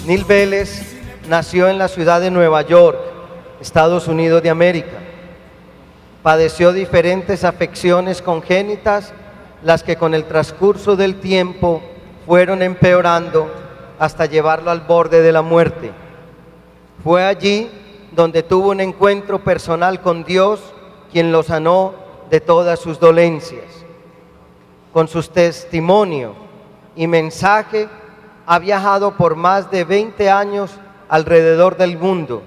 Neil Vélez nació en la ciudad de Nueva York, Estados Unidos de América. Padeció diferentes afecciones congénitas, las que con el transcurso del tiempo fueron empeorando hasta llevarlo al borde de la muerte. Fue allí donde tuvo un encuentro personal con Dios, quien lo sanó de todas sus dolencias. Con su testimonio y mensaje ha viajado por más de 20 años alrededor del mundo,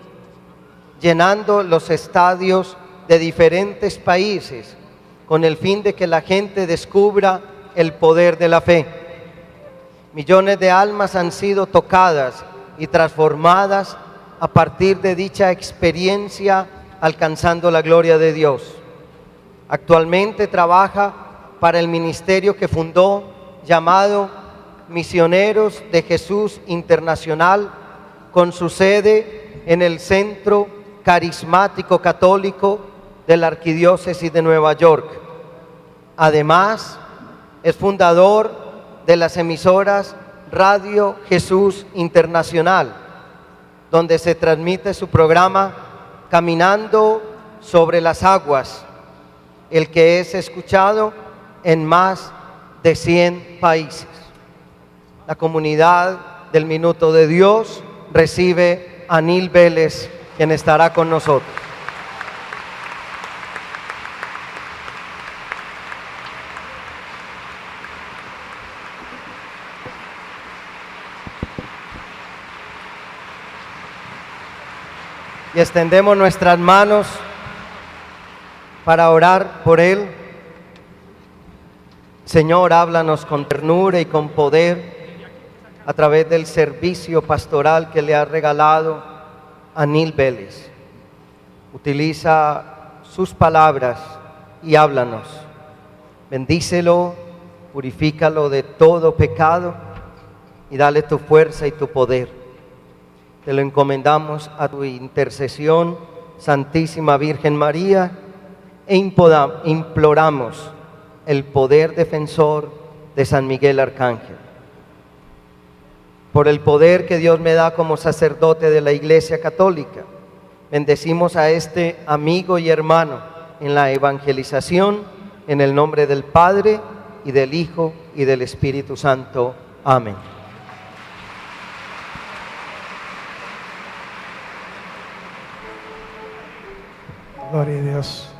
llenando los estadios de diferentes países con el fin de que la gente descubra el poder de la fe. Millones de almas han sido tocadas y transformadas a partir de dicha experiencia, alcanzando la gloria de Dios. Actualmente trabaja para el ministerio que fundó, llamado Misioneros de Jesús Internacional, con su sede en el Centro Carismático Católico de la Arquidiócesis de Nueva York. Además, es fundador de las emisoras Radio Jesús Internacional, donde se transmite su programa Caminando sobre las Aguas, el que es escuchado en más de 100 países. La comunidad del Minuto de Dios recibe a Neil Vélez, quien estará con nosotros. Y extendemos nuestras manos para orar por él. Señor, háblanos con ternura y con poder a través del servicio pastoral que le has regalado a Neil Vélez. Utiliza sus palabras y háblanos. Bendícelo, purifícalo de todo pecado y dale tu fuerza y tu poder. Te lo encomendamos a tu intercesión, Santísima Virgen María, e imploramos el poder defensor de San Miguel Arcángel. Por el poder que Dios me da como sacerdote de la Iglesia Católica, bendecimos a este amigo y hermano en la evangelización, en el nombre del Padre, y del Hijo, y del Espíritu Santo. Amén. Gloria a Dios.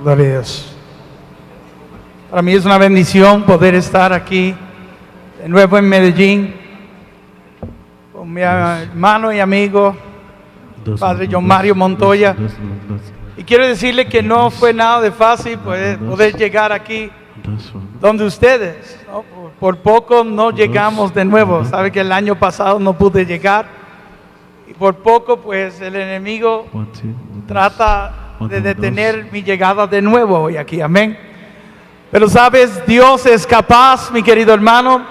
Gloria a Dios. Para mí es una bendición poder estar aquí de nuevo en Medellín con mi hermano y amigo, Padre John Mario Montoya. Y quiero decirle que no fue nada de fácil poder llegar aquí donde ustedes, ¿no? Por poco no llegamos de nuevo. Sabe que el año pasado no pude llegar y por poco pues el enemigo trata de detener mi llegada de nuevo hoy aquí, amén. Pero sabes, Dios es capaz, mi querido hermano.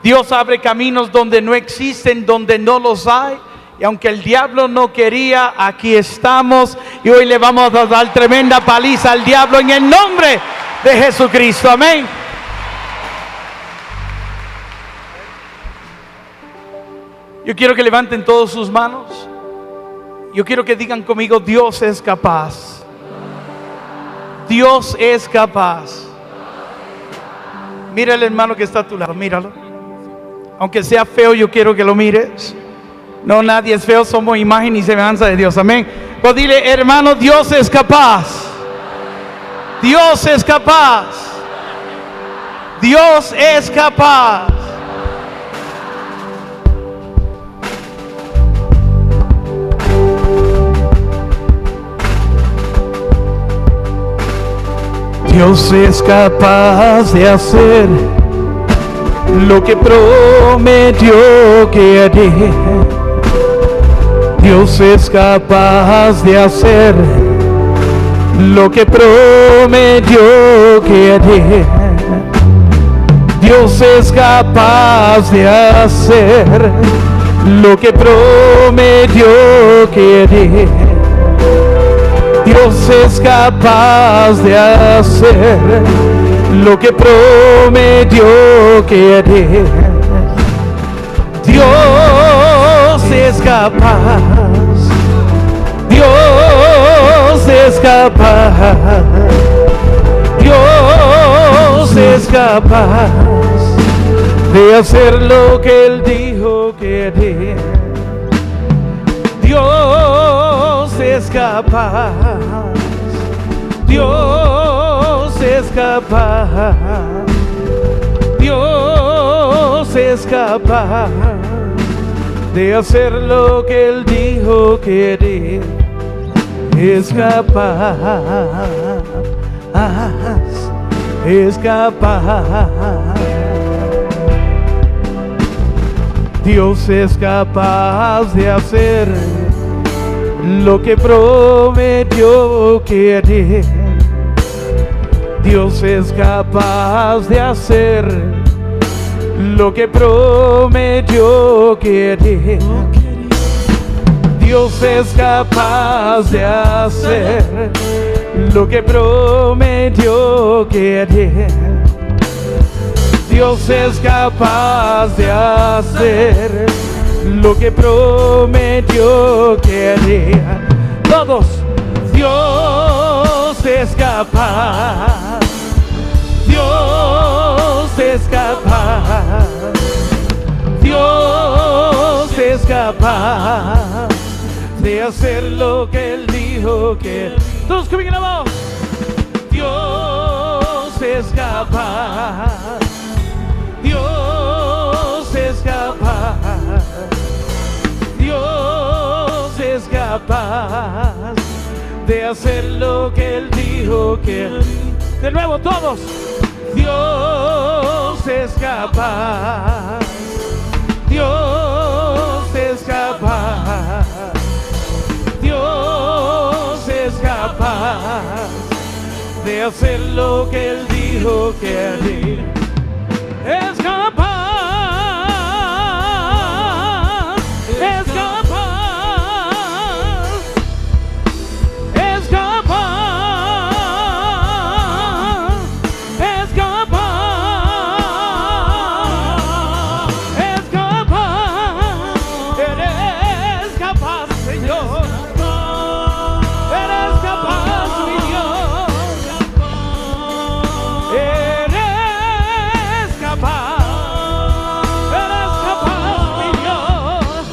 Dios abre caminos donde no existen, donde no los hay. Y aunque el diablo no quería, aquí estamos y hoy le vamos a dar tremenda paliza al diablo en el nombre de Jesucristo, amén. Yo quiero que levanten todas sus manos. Yo quiero que digan conmigo: Dios es capaz. Dios es capaz. Mira al hermano que está a tu lado, míralo. Aunque sea feo, yo quiero que lo mires. No, nadie es feo, somos imagen y semejanza de Dios, amén. Pues dile: hermano, Dios es capaz. Dios es capaz. Dios es capaz. Dios es capaz de hacer lo que prometió que haría. Dios es capaz de hacer lo que prometió que haría. Dios es capaz de hacer lo que prometió que haría. Dios es capaz de hacer lo que prometió que haré. Dios es capaz, Dios es capaz, Dios es capaz de hacer lo que Él dijo que haría. Dios es capaz, Dios es capaz, Dios es capaz de hacer lo que Él dijo que haría. Es capaz, es capaz. Dios es capaz de hacer lo que prometió que haría. Dios es capaz de hacer lo que prometió que haría. Dios es capaz de hacer lo que prometió que haría. Dios es capaz de hacer lo que prometió que haría. Todos. Dios es capaz, Dios es capaz, Dios es capaz de hacer lo que Él dijo que. Todos conmigo la voz. Dios es capaz, Dios es capaz, Dios es capaz de hacer lo que Él dijo que. De nuevo todos. Dios es capaz, Dios es capaz, Dios es capaz de hacer lo que Él dijo que haría. Es capaz, es capaz, es capaz, es capaz, es capaz. Eres capaz, Señor. Eres capaz, mi Dios. Eres capaz. Eres capaz, mi Dios.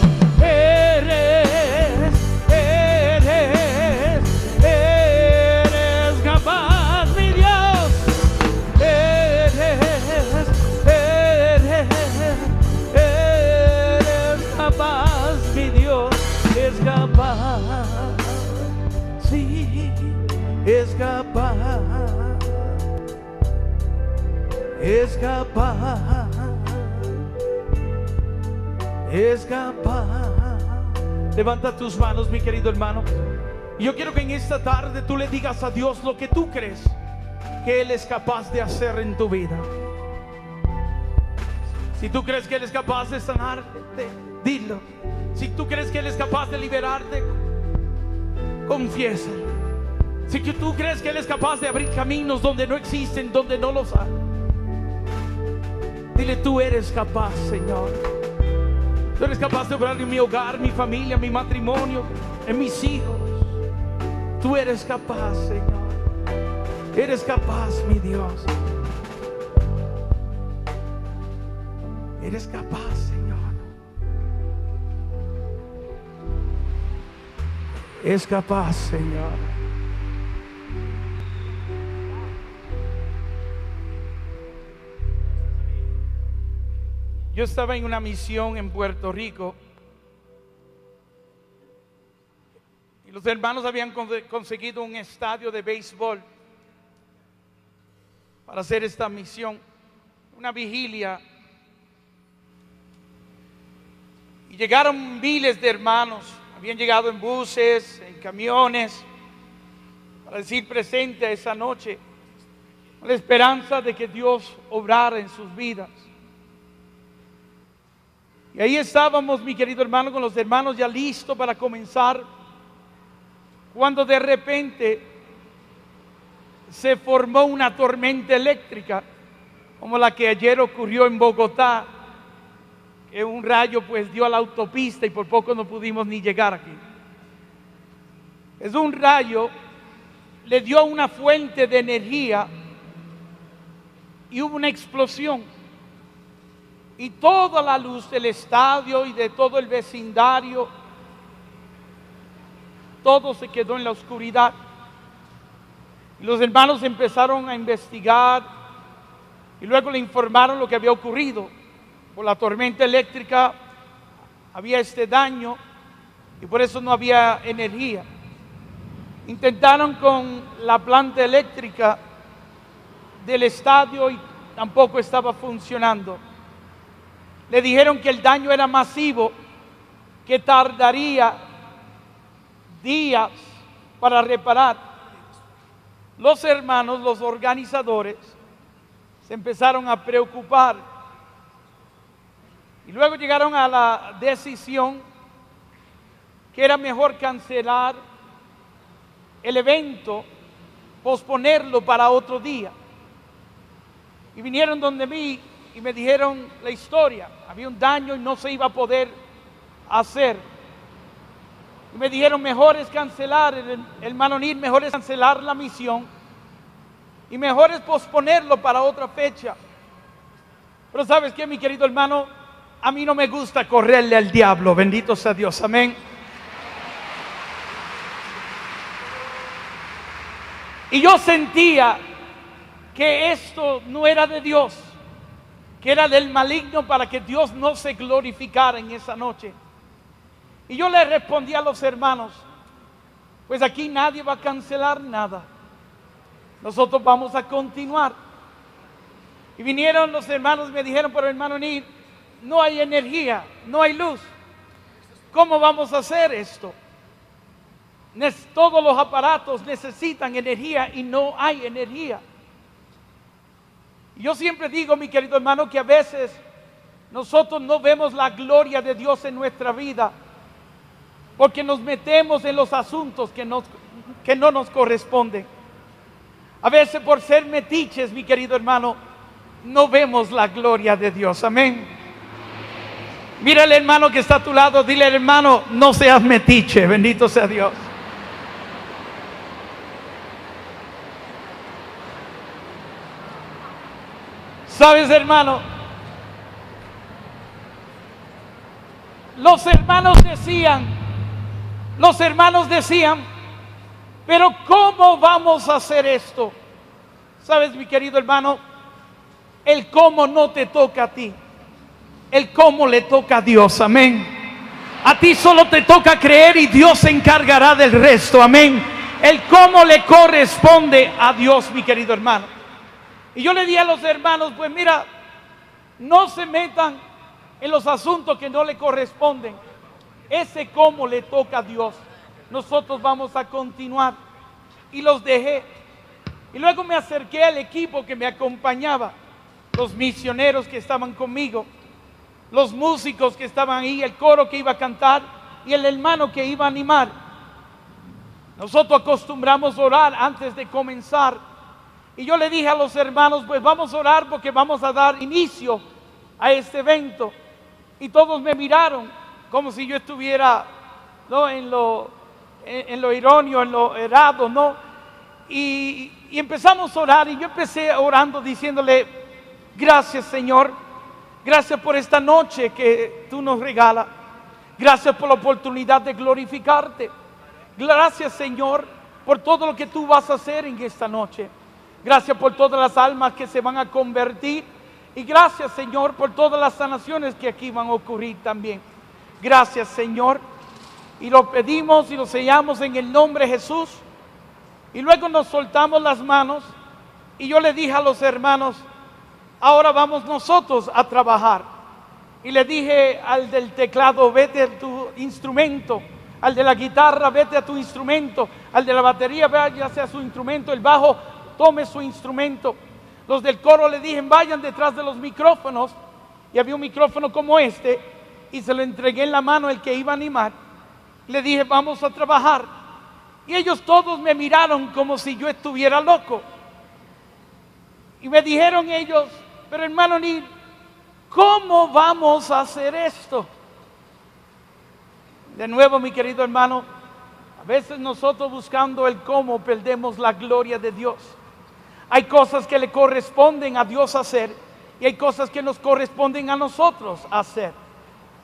Eres capaz, mi Dios. Eres capaz, mi Dios. Es capaz. Sí, es capaz. Es capaz, es capaz. Levanta tus manos, mi querido hermano. Y yo quiero que en esta tarde tú le digas a Dios lo que tú crees que Él es capaz de hacer en tu vida. Si tú crees que Él es capaz de sanarte, dilo. Si tú crees que Él es capaz de liberarte, confiésalo. Si tú crees que Él es capaz de abrir caminos donde no existen, donde no los hay, dile: tú eres capaz, Señor. Tú eres capaz de obrar en mi hogar, mi familia, mi matrimonio, en mis hijos. Tú eres capaz, Señor. Eres capaz, mi Dios. Eres capaz, Señor. Es capaz, Señor. Yo estaba en una misión en Puerto Rico y los hermanos habían conseguido un estadio de béisbol para hacer esta misión, una vigilia. Y llegaron miles de hermanos, habían llegado en buses, en camiones, para decir presente a esa noche, con la esperanza de que Dios obrara en sus vidas. Y ahí estábamos, mi querido hermano, con los hermanos ya listos para comenzar cuando de repente se formó una tormenta eléctrica, como la que ayer ocurrió en Bogotá, que un rayo pues dio a la autopista y por poco no pudimos ni llegar aquí. Es un rayo, le dio a una fuente de energía y hubo una explosión. Y toda la luz del estadio y de todo el vecindario, todo se quedó en la oscuridad. Y los hermanos empezaron a investigar y luego le informaron lo que había ocurrido. Por la tormenta eléctrica había este daño y por eso no había energía. Intentaron con la planta eléctrica del estadio y tampoco estaba funcionando. Le dijeron que el daño era masivo, que tardaría días para reparar. Los hermanos, los organizadores, se empezaron a preocupar y luego llegaron a la decisión que era mejor cancelar el evento, posponerlo para otro día. Y vinieron donde mí y me dijeron la historia. Había un daño y no se iba a poder hacer. Y me dijeron, mejor es cancelar, hermano Nir, mejor es cancelar la misión y mejor es posponerlo para otra fecha. Pero ¿sabes qué, mi querido hermano? A mí no me gusta correrle al diablo, bendito sea Dios, amén. Y yo sentía que esto no era de Dios, que era del maligno para que Dios no se glorificara en esa noche. Y yo le respondí a los hermanos, pues aquí nadie va a cancelar nada. Nosotros vamos a continuar. Y vinieron los hermanos y me dijeron, pero hermano Nir, no hay energía, no hay luz. ¿Cómo vamos a hacer esto? Todos los aparatos necesitan energía y no hay energía. Yo siempre digo, mi querido hermano, que a veces nosotros no vemos la gloria de Dios en nuestra vida porque nos metemos en los asuntos que no nos corresponden. A veces por ser metiches, mi querido hermano, no vemos la gloria de Dios. Amén. Mira al hermano que está a tu lado, dile, hermano, no seas metiche, bendito sea Dios. ¿Sabes, hermano? Los hermanos decían, pero ¿cómo vamos a hacer esto? ¿Sabes, mi querido hermano? El cómo no te toca a ti. El cómo le toca a Dios, amén. A ti solo te toca creer y Dios se encargará del resto, amén. El cómo le corresponde a Dios, mi querido hermano. Y yo le dije a los hermanos, pues mira, no se metan en los asuntos que no le corresponden. Ese cómo le toca a Dios. Nosotros vamos a continuar. Y los dejé. Y luego me acerqué al equipo que me acompañaba, los misioneros que estaban conmigo, los músicos que estaban ahí, el coro que iba a cantar y el hermano que iba a animar. Nosotros acostumbramos a orar antes de comenzar. Y yo le dije a los hermanos, pues vamos a orar porque vamos a dar inicio a este evento. Y todos me miraron como si yo estuviera, ¿no?, en lo irónico, en lo errado, ¿no? Y empezamos a orar y yo empecé orando diciéndole, gracias Señor, gracias por esta noche que tú nos regalas. Gracias por la oportunidad de glorificarte. Gracias Señor por todo lo que tú vas a hacer en esta noche. Gracias por todas las almas que se van a convertir. Y gracias, Señor, por todas las sanaciones que aquí van a ocurrir también. Gracias, Señor. Y lo pedimos y lo sellamos en el nombre de Jesús. Y luego nos soltamos las manos. Y yo le dije a los hermanos, ahora vamos nosotros a trabajar. Y le dije al del teclado, vete a tu instrumento. Al de la guitarra, vete a tu instrumento. Al de la batería, váyase a su instrumento. El bajo, tome su instrumento. Los del coro le dije, vayan detrás de los micrófonos. Y había un micrófono como este. Y se lo entregué en la mano al que iba a animar. Le dije, vamos a trabajar. Y ellos todos me miraron como si yo estuviera loco. Y me dijeron ellos, pero hermano Neil, ¿cómo vamos a hacer esto? De nuevo, mi querido hermano, a veces nosotros buscando el cómo perdemos la gloria de Dios. Hay cosas que le corresponden a Dios hacer y hay cosas que nos corresponden a nosotros hacer.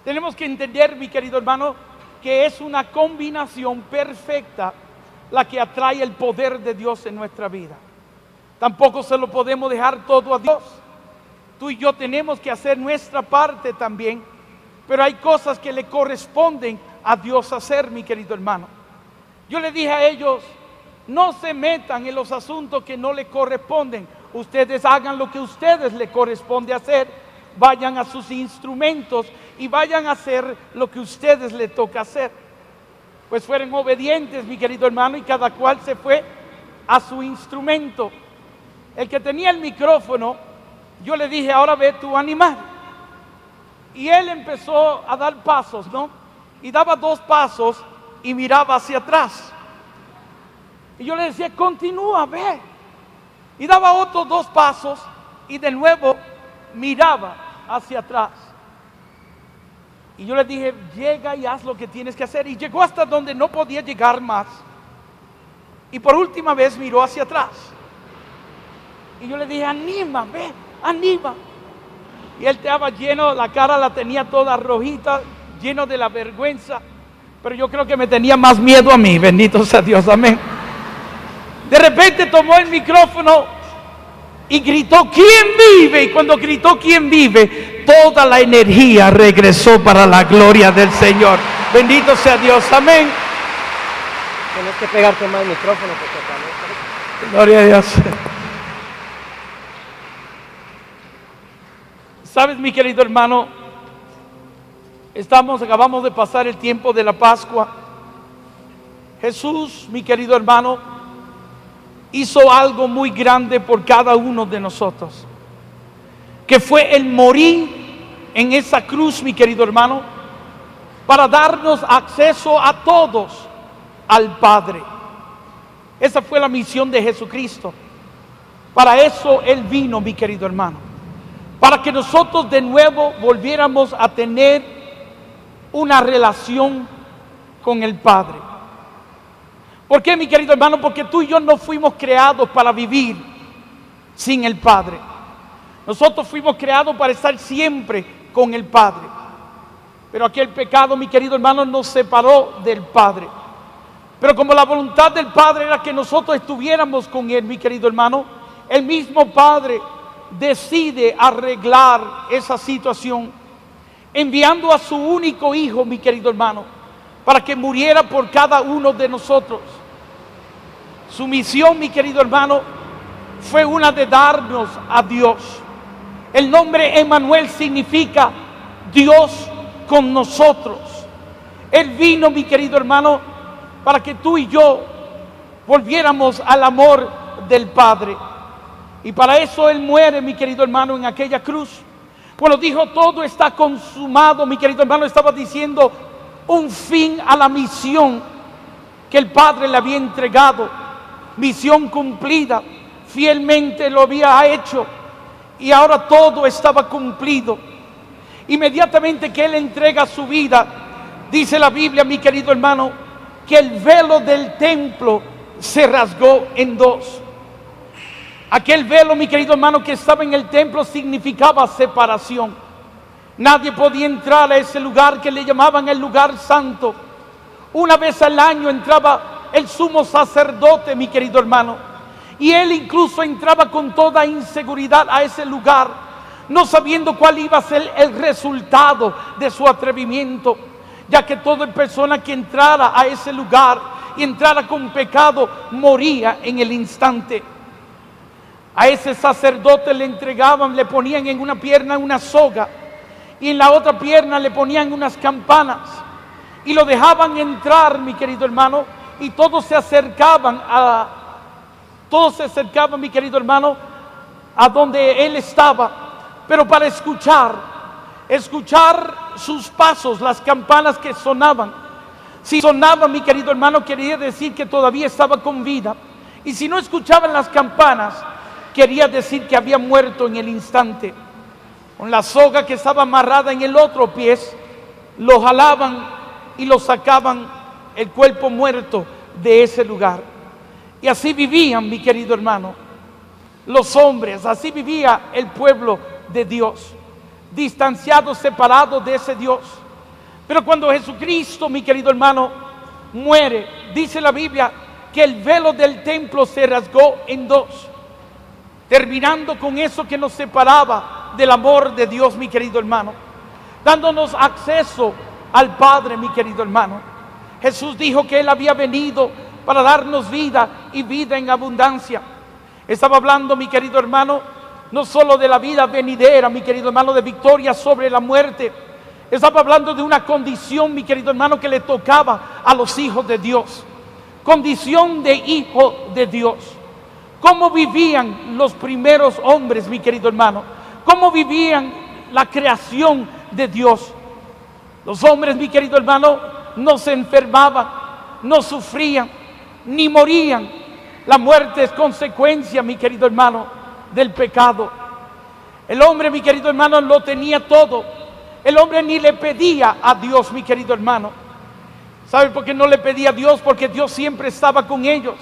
Tenemos que entender, mi querido hermano, que es una combinación perfecta la que atrae el poder de Dios en nuestra vida. Tampoco se lo podemos dejar todo a Dios. Tú y yo tenemos que hacer nuestra parte también, pero hay cosas que le corresponden a Dios hacer, mi querido hermano. Yo le dije a ellos, no se metan en los asuntos que no le corresponden. Ustedes hagan lo que a ustedes les corresponde hacer. Vayan a sus instrumentos y vayan a hacer lo que a ustedes les toca hacer. Pues fueron obedientes, mi querido hermano, y cada cual se fue a su instrumento. El que tenía el micrófono, yo le dije, ahora ve tú a animar. Y él empezó a dar pasos, ¿no? Y daba 2 pasos y miraba hacia atrás. Y yo le decía, continúa, ve. Y daba otros 2 pasos y de nuevo miraba hacia atrás. Y yo le dije, llega y haz lo que tienes que hacer. Y llegó hasta donde no podía llegar más. Y por última vez miró hacia atrás. Y yo le dije, anima, ve, anima. Y él estaba lleno, la cara la tenía toda rojita, lleno de la vergüenza. Pero yo creo que me tenía más miedo a mí, bendito sea Dios, amén. De repente tomó el micrófono y gritó, ¿quién vive? Y cuando gritó, ¿quién vive? Toda la energía regresó para la gloria del Señor. Bendito sea Dios, amén. Tienes que pegarte más el micrófono porque Gloria a Dios. Sabes, mi querido hermano, acabamos de pasar el tiempo de la Pascua. Jesús, mi querido hermano, hizo algo muy grande por cada uno de nosotros, que fue el morir en esa cruz, mi querido hermano, para darnos acceso a todos al Padre. Esa fue la misión de Jesucristo. Para eso Él vino, mi querido hermano, para que nosotros de nuevo volviéramos a tener una relación con el Padre. ¿Por qué, mi querido hermano? Porque tú y yo no fuimos creados para vivir sin el Padre. Nosotros fuimos creados para estar siempre con el Padre. Pero aquel pecado, mi querido hermano, nos separó del Padre. Pero como la voluntad del Padre era que nosotros estuviéramos con Él, mi querido hermano, el mismo Padre decide arreglar esa situación, enviando a su único Hijo, mi querido hermano, para que muriera por cada uno de nosotros. Su misión, mi querido hermano, fue una de darnos a Dios. El nombre Emmanuel significa Dios con nosotros. Él vino, mi querido hermano, para que tú y yo volviéramos al amor del Padre. Y para eso Él muere, mi querido hermano, en aquella cruz. Cuando dijo todo está consumado, mi querido hermano, estaba diciendo un fin a la misión que el Padre le había entregado. Misión cumplida, fielmente lo había hecho y ahora todo estaba cumplido. Inmediatamente que Él entrega su vida, dice la Biblia, mi querido hermano, que el velo del templo se rasgó en 2. Aquel velo, mi querido hermano, que estaba en el templo significaba separación. Nadie podía entrar a ese lugar que le llamaban el lugar santo. Una vez al año entraba el sumo sacerdote, mi querido hermano, y él incluso entraba con toda inseguridad a ese lugar, no sabiendo cuál iba a ser el resultado de su atrevimiento, ya que toda persona que entrara a ese lugar y entrara con pecado moría en el instante. A ese sacerdote le entregaban, le ponían en una pierna una soga y en la otra pierna le ponían unas campanas y lo dejaban entrar, mi querido hermano, y todos se acercaban, mi querido hermano, a donde él estaba, pero para escuchar sus pasos, las campanas que sonaban, Si sonaba, mi querido hermano, quería decir que todavía estaba con vida. Y si no escuchaban las campanas, quería decir que había muerto en el instante. Con la soga que estaba amarrada en el otro pie, lo jalaban y lo sacaban el cuerpo muerto de ese lugar. Y así vivían, mi querido hermano, los hombres, así vivía el pueblo de Dios, distanciados, separados de ese Dios. Pero cuando Jesucristo, mi querido hermano, muere, dice la Biblia que el velo del templo se rasgó en dos, terminando con eso que nos separaba del amor de Dios, mi querido hermano, dándonos acceso al Padre, mi querido hermano. Jesús dijo que Él había venido para darnos vida y vida en abundancia. Estaba hablando, mi querido hermano, no solo de la vida venidera, mi querido hermano, de victoria sobre la muerte. Estaba hablando de una condición, mi querido hermano, que le tocaba a los hijos de Dios. Condición de hijo de Dios. ¿Cómo vivían los primeros hombres, mi querido hermano? ¿Cómo vivían la creación de Dios? Los hombres, mi querido hermano, no se enfermaban, no sufrían, ni morían. La muerte es consecuencia, mi querido hermano, del pecado. El hombre, mi querido hermano, lo tenía todo. El hombre ni le pedía a Dios, mi querido hermano. ¿Sabe por qué no le pedía a Dios? Porque Dios siempre estaba con ellos.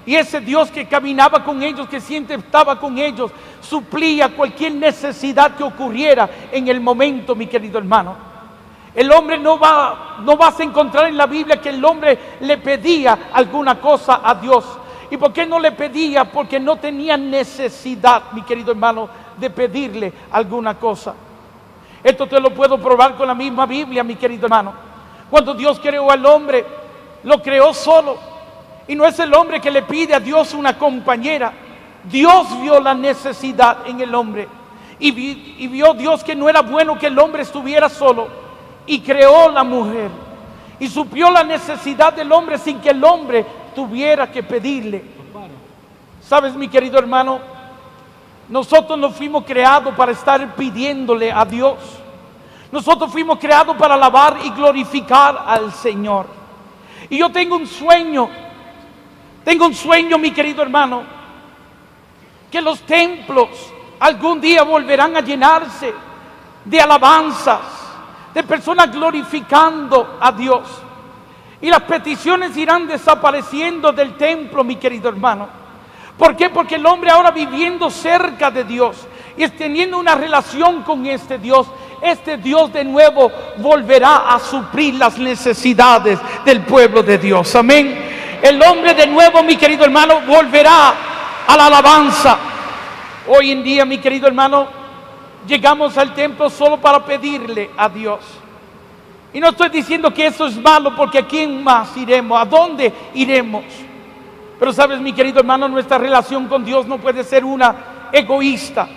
Y ese Dios que caminaba con ellos, que siempre estaba con ellos, suplía cualquier necesidad que ocurriera en el momento, mi querido hermano. El hombre no vas a encontrar en la Biblia que el hombre le pedía alguna cosa a Dios. ¿Y por qué no le pedía? Porque no tenía necesidad, mi querido hermano, de pedirle alguna cosa. Esto te lo puedo probar con la misma Biblia, mi querido hermano. Cuando Dios creó al hombre, lo creó solo. Y no es el hombre que le pide a Dios una compañera. Dios vio la necesidad en el hombre. Y vio Dios que no era bueno que el hombre estuviera solo. Y creó la mujer. Y suplió la necesidad del hombre sin que el hombre tuviera que pedirle. ¿Sabes, mi querido hermano? Nosotros no fuimos creados para estar pidiéndole a Dios. Nosotros fuimos creados para alabar y glorificar al Señor. Y yo tengo un sueño, mi querido hermano, que los templos algún día volverán a llenarse de alabanzas, de personas glorificando a Dios. Y las peticiones irán desapareciendo del templo, mi querido hermano. ¿Por qué? Porque el hombre ahora viviendo cerca de Dios y teniendo una relación con este Dios de nuevo volverá a suplir las necesidades del pueblo de Dios. Amén. El hombre de nuevo, mi querido hermano, volverá a la alabanza. Hoy en día, mi querido hermano, llegamos al templo solo para pedirle a Dios. Y no estoy diciendo que eso es malo, porque ¿a quién más iremos? ¿A dónde iremos? Pero sabes, mi querido hermano, nuestra relación con Dios no puede ser una egoísta,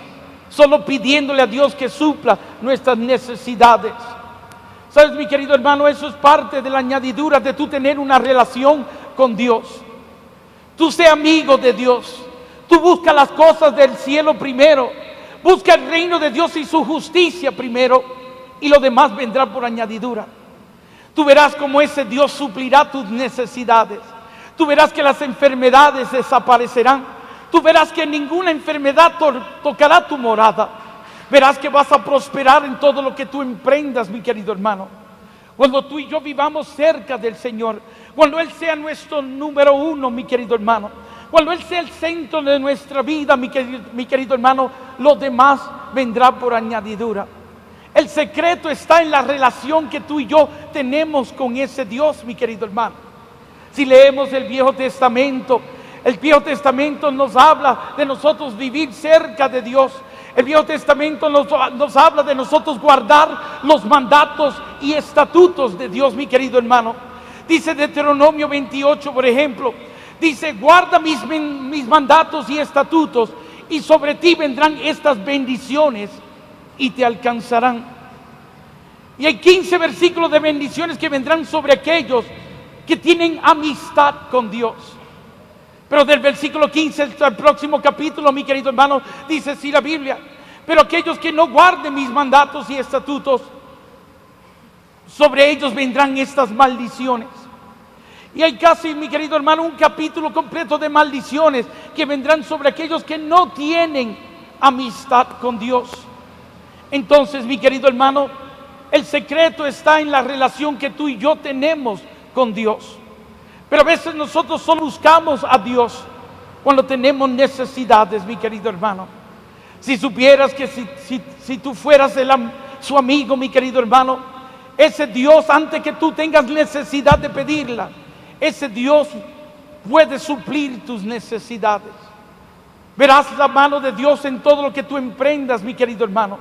solo pidiéndole a Dios que supla nuestras necesidades. Sabes, mi querido hermano, eso es parte de la añadidura de tú tener una relación con Dios. Tú sé amigo de Dios. Tú busca las cosas del cielo primero. Busca el reino de Dios y su justicia primero, y lo demás vendrá por añadidura. Tú verás cómo ese Dios suplirá tus necesidades. Tú verás que las enfermedades desaparecerán. Tú verás que ninguna enfermedad tocará tu morada. Verás que vas a prosperar en todo lo que tú emprendas, mi querido hermano. Cuando tú y yo vivamos cerca del Señor, cuando Él sea nuestro número uno, mi querido hermano, cuando Él sea el centro de nuestra vida, mi querido hermano, lo demás vendrá por añadidura. El secreto está en la relación que tú y yo tenemos con ese Dios, mi querido hermano. Si leemos el Viejo Testamento nos habla de nosotros vivir cerca de Dios. El Viejo Testamento nos habla de nosotros guardar los mandatos y estatutos de Dios, mi querido hermano. Dice Deuteronomio 28, por ejemplo, dice: guarda mis mandatos y estatutos, y sobre ti vendrán estas bendiciones y te alcanzarán. Y hay 15 versículos de bendiciones que vendrán sobre aquellos que tienen amistad con Dios. Pero del versículo 15 hasta el próximo capítulo, mi querido hermano, dice así la Biblia: pero aquellos que no guarden mis mandatos y estatutos, sobre ellos vendrán estas maldiciones. Y hay casi, mi querido hermano, un capítulo completo de maldiciones que vendrán sobre aquellos que no tienen amistad con Dios. Entonces, mi querido hermano, el secreto está en la relación que tú y yo tenemos con Dios. Pero a veces nosotros solo buscamos a Dios cuando tenemos necesidades, mi querido hermano. Si supieras que si tú fueras su amigo, mi querido hermano, ese Dios, antes que tú tengas necesidad de pedirla, ese Dios puede suplir tus necesidades. Verás la mano de Dios en todo lo que tú emprendas, mi querido hermano.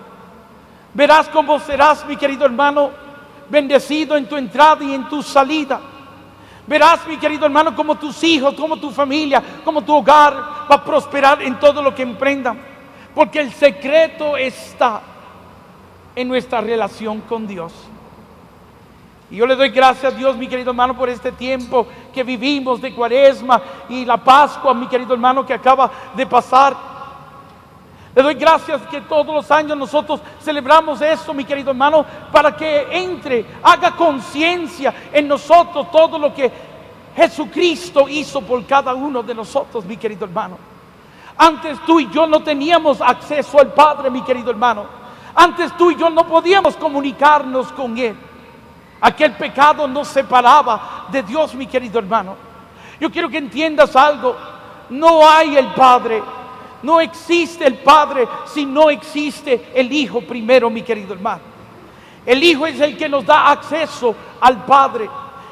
Verás cómo serás, mi querido hermano, bendecido en tu entrada y en tu salida. Verás, mi querido hermano, cómo tus hijos, cómo tu familia, cómo tu hogar va a prosperar en todo lo que emprendan. Porque el secreto está en nuestra relación con Dios. Y yo le doy gracias a Dios, mi querido hermano, por este tiempo que vivimos de Cuaresma y la Pascua, mi querido hermano, que acaba de pasar. Le doy gracias que todos los años nosotros celebramos esto, mi querido hermano, para que haga conciencia en nosotros todo lo que Jesucristo hizo por cada uno de nosotros, mi querido hermano. Antes tú y yo no teníamos acceso al Padre, mi querido hermano. Antes tú y yo no podíamos comunicarnos con Él. Aquel pecado nos separaba de Dios, mi querido hermano. Yo quiero que entiendas algo. No hay el Padre. No existe el Padre si no existe el Hijo primero, mi querido hermano. El Hijo es el que nos da acceso al Padre.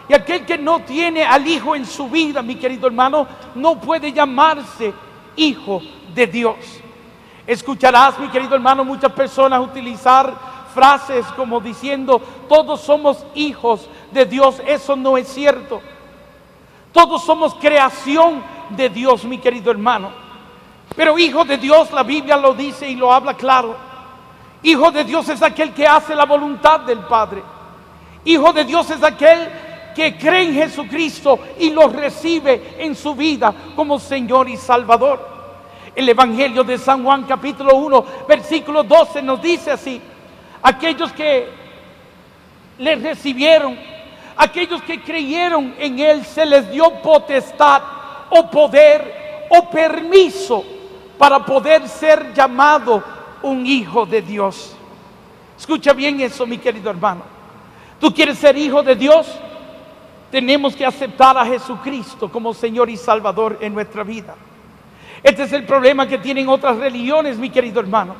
Y aquel que no tiene al Hijo en su vida, mi querido hermano, no puede llamarse hijo de Dios. Escucharás, mi querido hermano, muchas personas utilizar frases como diciendo: todos somos hijos de Dios. Eso no es cierto. Todos somos creación de Dios, mi querido hermano. Pero hijo de Dios, la Biblia lo dice y lo habla claro. Hijo de Dios es aquel que hace la voluntad del Padre. Hijo de Dios es aquel que cree en Jesucristo y lo recibe en su vida como Señor y Salvador. El Evangelio de San Juan capítulo 1 versículo 12 nos dice así: aquellos que le recibieron, aquellos que creyeron en Él, se les dio potestad o poder o permiso para poder ser llamado un hijo de Dios. Escucha bien eso, mi querido hermano. ¿Tú quieres ser hijo de Dios? Tenemos que aceptar a Jesucristo como Señor y Salvador en nuestra vida. Este es el problema que tienen otras religiones, mi querido hermano,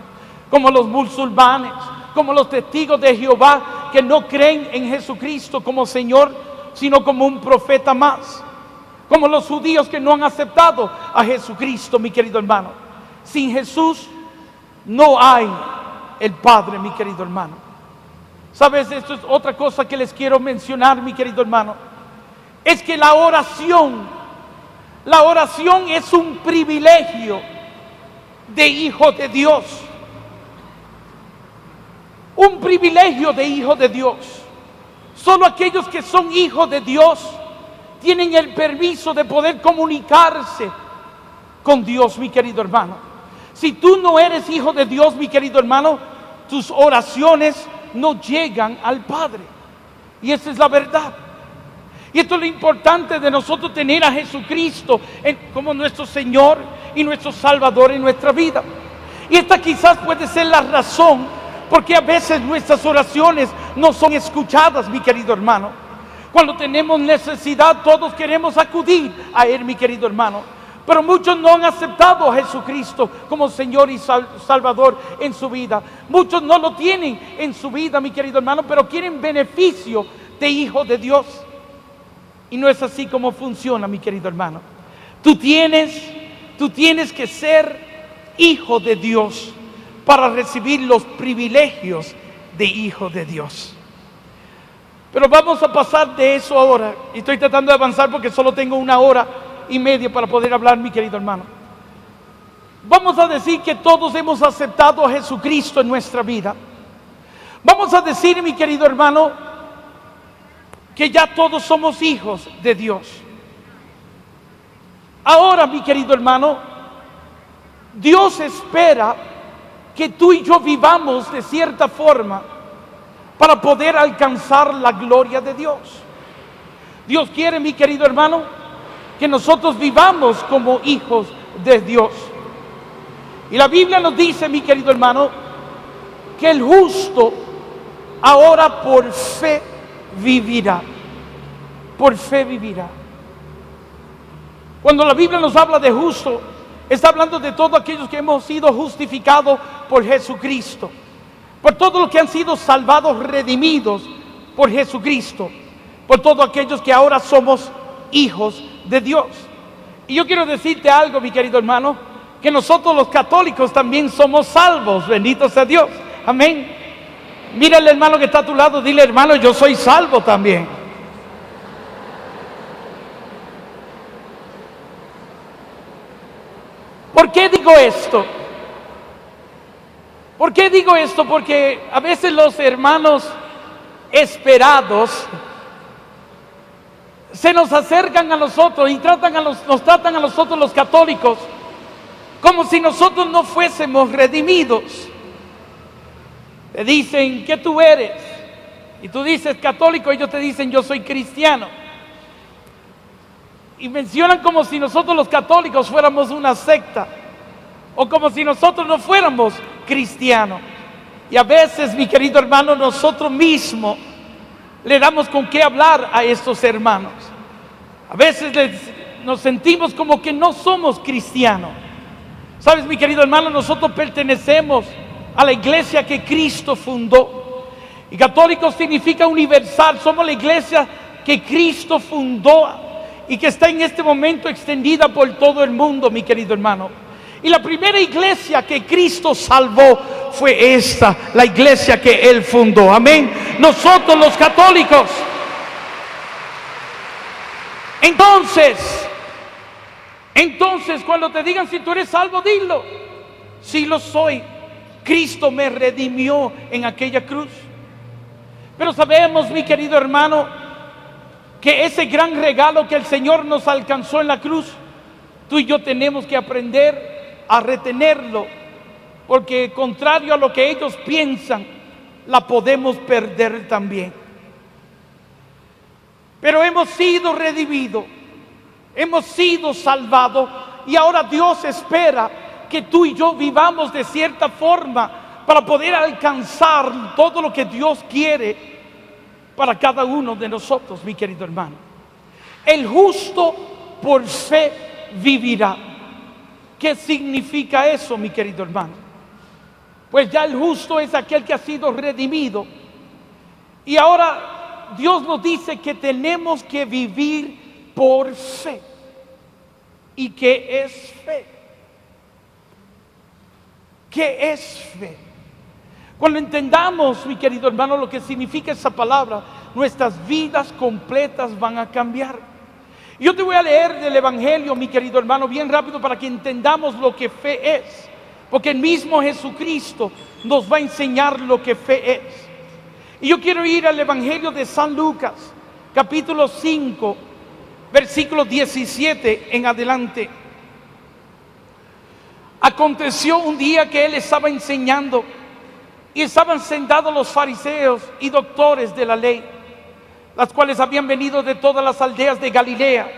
como los musulmanes, como los testigos de Jehová, que no creen en Jesucristo como Señor, sino como un profeta más. Como los judíos que no han aceptado a Jesucristo, mi querido hermano. Sin Jesús no hay el Padre, mi querido hermano. ¿Sabes? Esto es otra cosa que les quiero mencionar, mi querido hermano. Es que la oración es un privilegio de hijo de Dios. Un privilegio de hijo de Dios. Solo aquellos que son hijos de Dios tienen el permiso de poder comunicarse con Dios, mi querido hermano. Si tú no eres hijo de Dios, mi querido hermano, tus oraciones no llegan al Padre. Y esa es la verdad. Y esto es lo importante de nosotros tener a Jesucristo como nuestro Señor y nuestro Salvador en nuestra vida. Y esta quizás puede ser la razón porque a veces nuestras oraciones no son escuchadas, mi querido hermano. Cuando tenemos necesidad, todos queremos acudir a Él, mi querido hermano. Pero muchos no han aceptado a Jesucristo como Señor y Salvador en su vida. Muchos no lo tienen en su vida, mi querido hermano, pero quieren beneficio de hijo de Dios. Y no es así como funciona, mi querido hermano. Tú tienes que ser hijo de Dios para recibir los privilegios de hijo de Dios. Pero vamos a pasar de eso ahora. Y estoy tratando de avanzar porque solo tengo 1 hora y media para poder hablar, mi querido hermano. Vamos a decir que todos hemos aceptado a Jesucristo en nuestra vida. Vamos a decir, mi querido hermano, que ya todos somos hijos de Dios. Ahora, mi querido hermano, Dios espera que tú y yo vivamos de cierta forma para poder alcanzar la gloria de Dios. Dios quiere, mi querido hermano, que nosotros vivamos como hijos de Dios. Y la Biblia nos dice, mi querido hermano, que el justo ahora por fe vivirá. Por fe vivirá. Cuando la Biblia nos habla de justo, está hablando de todos aquellos que hemos sido justificados por Jesucristo, por todos los que han sido salvados, redimidos por Jesucristo, por todos aquellos que ahora somos hijos de Dios. Y yo quiero decirte algo, mi querido hermano, que nosotros los católicos también somos salvos, bendito sea Dios, amén. Mira al hermano que está a tu lado, dile: hermano, yo soy salvo también. ¿Por qué digo esto? ¿Por qué digo esto? Porque a veces los hermanos esperados se nos acercan a nosotros y nos tratan a nosotros los católicos como si nosotros no fuésemos redimidos. Te dicen: ¿qué tú eres? Y tú dices católico, ellos te dicen: yo soy cristiano. Y mencionan como si nosotros los católicos fuéramos una secta, o como si nosotros no fuéramos cristianos. Y a veces, mi querido hermano, nosotros mismos le damos con qué hablar a estos hermanos. A veces nos sentimos como que no somos cristianos. Sabes, mi querido hermano, nosotros pertenecemos a la iglesia que Cristo fundó. Y católico significa universal. Somos la iglesia que Cristo fundó y que está en este momento extendida por todo el mundo, mi querido hermano. Y la primera iglesia que Cristo salvó fue esta, la iglesia que Él fundó. Amén. Nosotros los católicos. Entonces, cuando te digan si tú eres salvo, dilo: sí lo soy. Cristo me redimió en aquella cruz. Pero sabemos, mi querido hermano, que ese gran regalo que el Señor nos alcanzó en la cruz, tú y yo tenemos que aprender a retenerlo, porque contrario a lo que ellos piensan, la podemos perder también. Pero hemos sido redimidos, hemos sido salvados, y ahora Dios espera que tú y yo vivamos de cierta forma para poder alcanzar todo lo que Dios quiere para cada uno de nosotros, mi querido hermano. El justo por fe vivirá. ¿Qué significa eso, mi querido hermano? Pues ya el justo es aquel que ha sido redimido. Y ahora Dios nos dice que tenemos que vivir por fe. ¿Y qué es fe? ¿Qué es fe? Cuando entendamos, mi querido hermano, lo que significa esa palabra, nuestras vidas completas van a cambiar. Yo te voy a leer del Evangelio, mi querido hermano, bien rápido para que entendamos lo que fe es. Porque el mismo Jesucristo nos va a enseñar lo que fe es. Y yo quiero ir al Evangelio de San Lucas, capítulo 5, versículo 17 en adelante. Aconteció un día que él estaba enseñando y estaban sentados los fariseos y doctores de la ley, las cuales habían venido de todas las aldeas de Galilea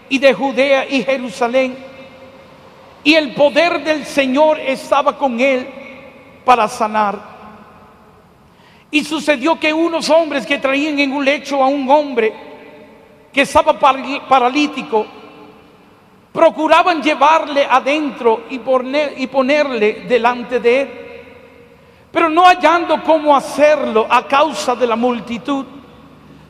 y de Judea y Jerusalén. Y el poder del Señor estaba con él para sanar. Y sucedió que unos hombres que traían en un lecho a un hombre que estaba paralítico, procuraban llevarle adentro y ponerle delante de él. Pero no hallando cómo hacerlo a causa de la multitud,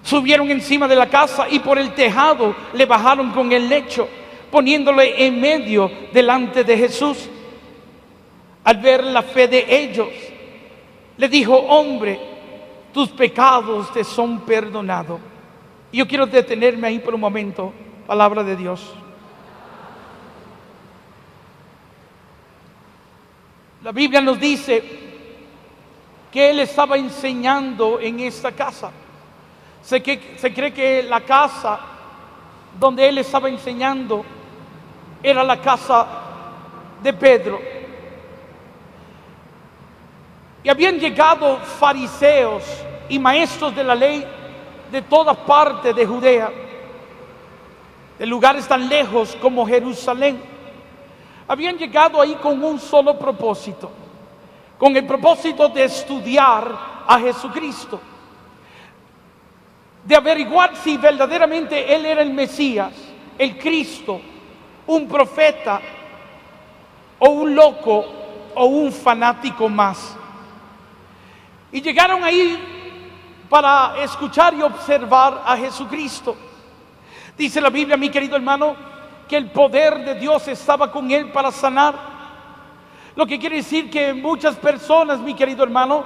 subieron encima de la casa y por el tejado le bajaron con el lecho, poniéndole en medio delante de Jesús. Al ver la fe de ellos, le dijo: hombre, tus pecados te son perdonados. Y yo quiero detenerme ahí por un momento. Palabra de Dios. La Biblia nos dice que él estaba enseñando en esta casa. Se cree que la casa donde él estaba enseñando era la casa de Pedro. Y habían llegado fariseos y maestros de la ley de todas partes de Judea de lugares tan lejos como Jerusalén. Habían llegado ahí con un solo propósito, con el propósito de estudiar a Jesucristo, de averiguar si verdaderamente Él era el Mesías, el Cristo, un profeta o un loco o un fanático más. Y llegaron ahí para escuchar y observar a Jesucristo. Dice la Biblia, mi querido hermano, que el poder de Dios estaba con Él para sanar. Lo que quiere decir que muchas personas, mi querido hermano,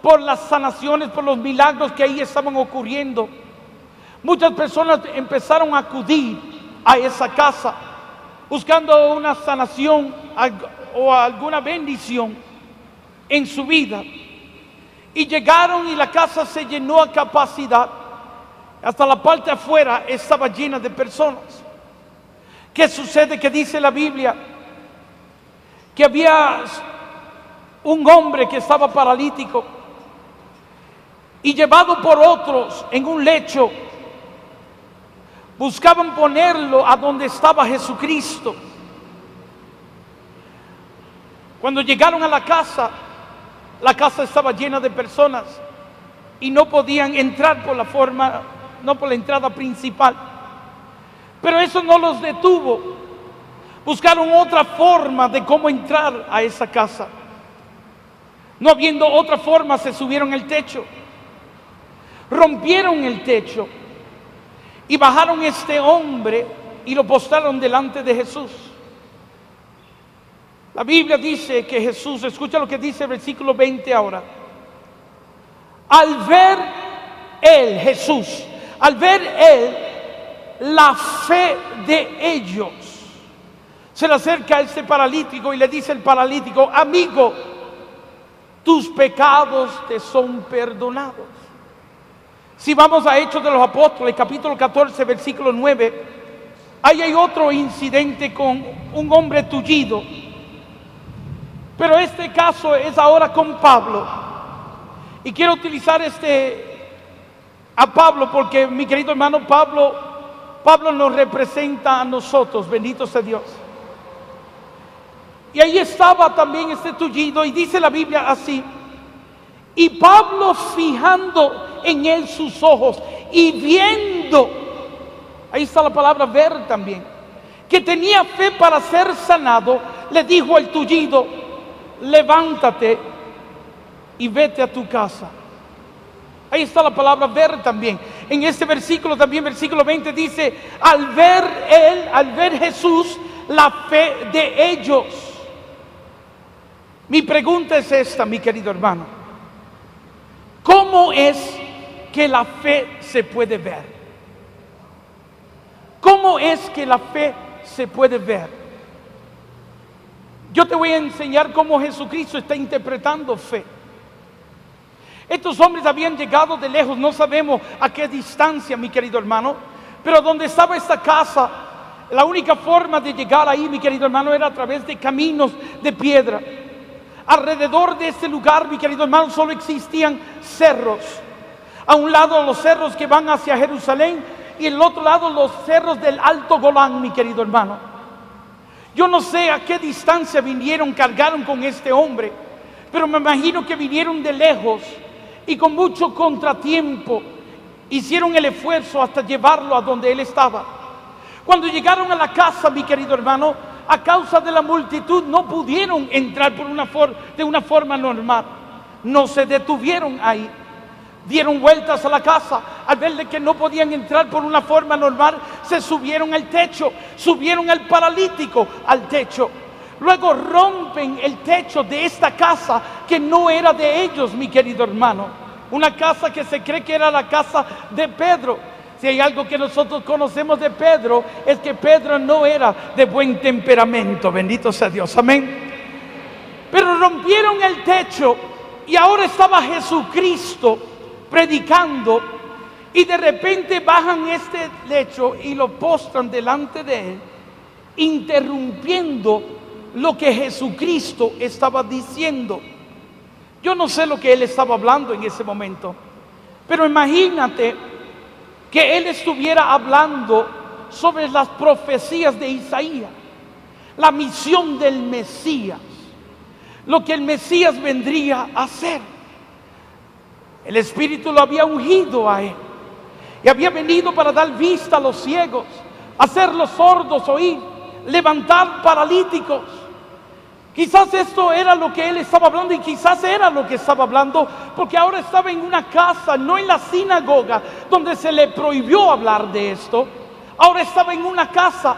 por las sanaciones, por los milagros que ahí estaban ocurriendo, muchas personas empezaron a acudir a esa casa buscando una sanación o alguna bendición en su vida. Y llegaron y la casa se llenó a capacidad. Hasta la parte afuera estaba llena de personas. ¿Qué sucede? Que dice la Biblia que había un hombre que estaba paralítico y llevado por otros en un lecho. Buscaban ponerlo a donde estaba Jesucristo. Cuando llegaron a la casa estaba llena de personas y no podían entrar por la entrada principal. Pero eso no los detuvo. Buscaron otra forma de cómo entrar a esa casa. No habiendo otra forma, se subieron al techo, rompieron el techo y bajaron este hombre y lo postraron delante de Jesús. La Biblia dice que Jesús, escucha lo que dice el versículo 20 ahora. Al ver él, Jesús, al ver él la fe de ellos, se le acerca a este paralítico y le dice el paralítico: amigo, tus pecados te son perdonados. Si vamos a Hechos de los Apóstoles, capítulo 14, versículo 9, ahí hay otro incidente con un hombre tullido. Pero este caso es ahora con Pablo. Y quiero utilizar a Pablo porque, mi querido hermano, Pablo nos representa a nosotros, bendito sea Dios. Y ahí estaba también este tullido, y dice la Biblia así: y Pablo, fijando en él sus ojos y viendo, ahí está la palabra ver también, que tenía fe para ser sanado, le dijo al tullido: levántate y vete a tu casa. Ahí está la palabra ver también. En este versículo también, versículo 20, dice: al ver Jesús, la fe de ellos. Mi pregunta es esta, mi querido hermano: ¿cómo es que la fe se puede ver? ¿Cómo es que la fe se puede ver? Yo te voy a enseñar cómo Jesucristo está interpretando fe. Estos hombres habían llegado de lejos, no sabemos a qué distancia, mi querido hermano, pero donde estaba esta casa, la única forma de llegar ahí, mi querido hermano, era a través de caminos de piedra. Alrededor de este lugar, mi querido hermano, solo existían cerros. A un lado los cerros que van hacia Jerusalén y el otro lado los cerros del Alto Golán, mi querido hermano. Yo no sé a qué distancia cargaron con este hombre, pero me imagino que vinieron de lejos y con mucho contratiempo hicieron el esfuerzo hasta llevarlo a donde él estaba. Cuando llegaron a la casa, mi querido hermano, a causa de la multitud no pudieron entrar de una forma normal. No se detuvieron ahí. Dieron vueltas a la casa. Al ver de que no podían entrar por una forma normal, se subieron al techo, subieron al paralítico al techo. Luego rompen el techo de esta casa que no era de ellos, mi querido hermano. Una casa que se cree que era la casa de Pedro. Si hay algo que nosotros conocemos de Pedro, es que Pedro no era de buen temperamento, bendito sea Dios, amén. Pero rompieron el techo y ahora estaba Jesucristo predicando, y de repente bajan este lecho y lo postran delante de él, interrumpiendo lo que Jesucristo estaba diciendo. Yo no sé lo que él estaba hablando en ese momento, pero imagínate que él estuviera hablando sobre las profecías de Isaías, la misión del Mesías, lo que el Mesías vendría a hacer. El Espíritu lo había ungido a él y había venido para dar vista a los ciegos, hacer los sordos oír, levantar paralíticos. Quizás esto era lo que él estaba hablando, y quizás era lo que estaba hablando porque ahora estaba en una casa, no en la sinagoga donde se le prohibió hablar de esto. Ahora estaba en una casa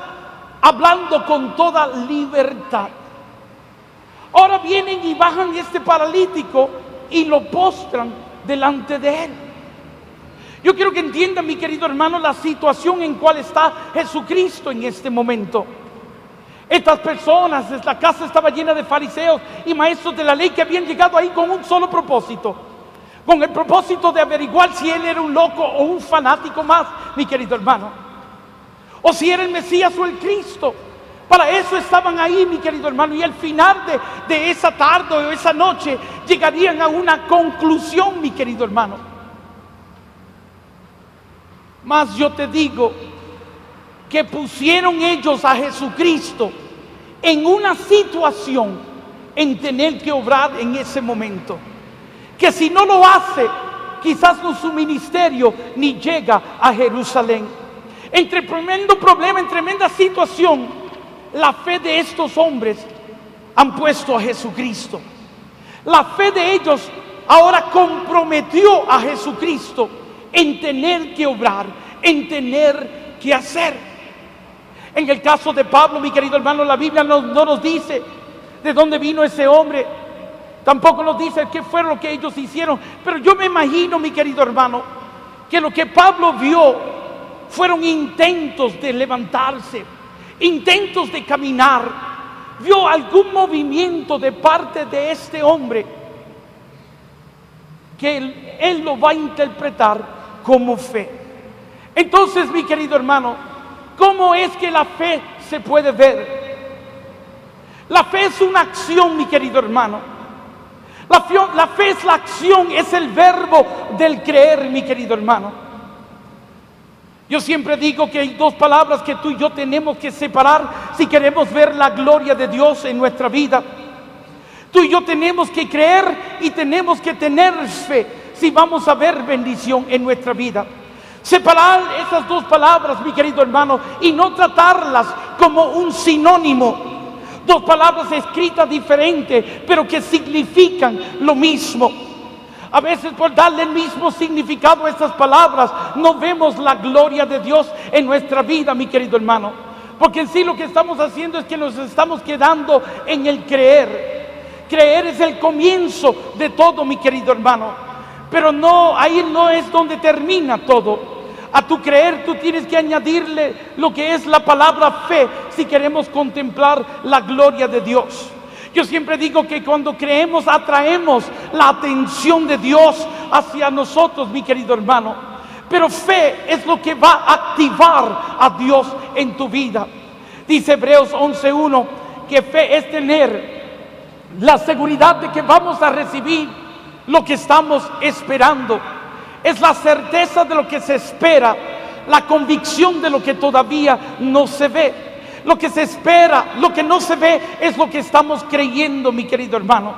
hablando con toda libertad. Ahora vienen y bajan este paralítico y lo postran delante de él. Yo quiero que entiendan, mi querido hermano, la situación en cual está Jesucristo en este momento. Estas personas, la casa estaba llena de fariseos y maestros de la ley que habían llegado ahí con un solo propósito, con el propósito de averiguar si él era un loco o un fanático más, mi querido hermano, o si era el Mesías o el Cristo. Para eso estaban ahí, mi querido hermano, y al final de esa tarde o esa noche llegarían a una conclusión, mi querido hermano. Mas yo te digo que pusieron ellos a Jesucristo en una situación en tener que obrar en ese momento, que si no lo hace, quizás su ministerio ni llega a Jerusalén. Entre tremendo problema, en tremenda situación, la fe de estos hombres han puesto a Jesucristo. La fe de ellos ahora comprometió a Jesucristo en tener que obrar, en tener que hacer. En el caso de Pablo, mi querido hermano, la Biblia no nos dice de dónde vino ese hombre, tampoco nos dice qué fue lo que ellos hicieron, pero yo me imagino, mi querido hermano, que lo que Pablo vio fueron intentos de levantarse, intentos de caminar. Vio algún movimiento de parte de este hombre que él lo va a interpretar como fe. Entonces, mi querido hermano, ¿cómo es que la fe se puede ver? La fe es una acción, mi querido hermano. La fe es la acción, es el verbo del creer, mi querido hermano. Yo siempre digo que hay dos palabras que tú y yo tenemos que separar si queremos ver la gloria de Dios en nuestra vida. Tú y yo tenemos que creer y tenemos que tener fe si vamos a ver bendición en nuestra vida. Separar esas dos palabras, mi querido hermano, y no tratarlas como un sinónimo. Dos palabras escritas diferentes, pero que significan lo mismo. A veces, por darle el mismo significado a estas palabras, no vemos la gloria de Dios en nuestra vida, mi querido hermano. Porque en sí lo que estamos haciendo es que nos estamos quedando en el creer. Creer es el comienzo de todo, mi querido hermano. Pero no, ahí no es donde termina todo. A tu creer tú tienes que añadirle lo que es la palabra fe si queremos contemplar la gloria de Dios. Yo siempre digo que cuando creemos atraemos la atención de Dios hacia nosotros, mi querido hermano. Pero fe es lo que va a activar a Dios en tu vida. Dice Hebreos 11:1 que fe es tener la seguridad de que vamos a recibir lo que estamos esperando. Es la certeza de lo que se espera, la convicción de lo que todavía no se ve. Lo que se espera, lo que no se ve, es lo que estamos creyendo, mi querido hermano.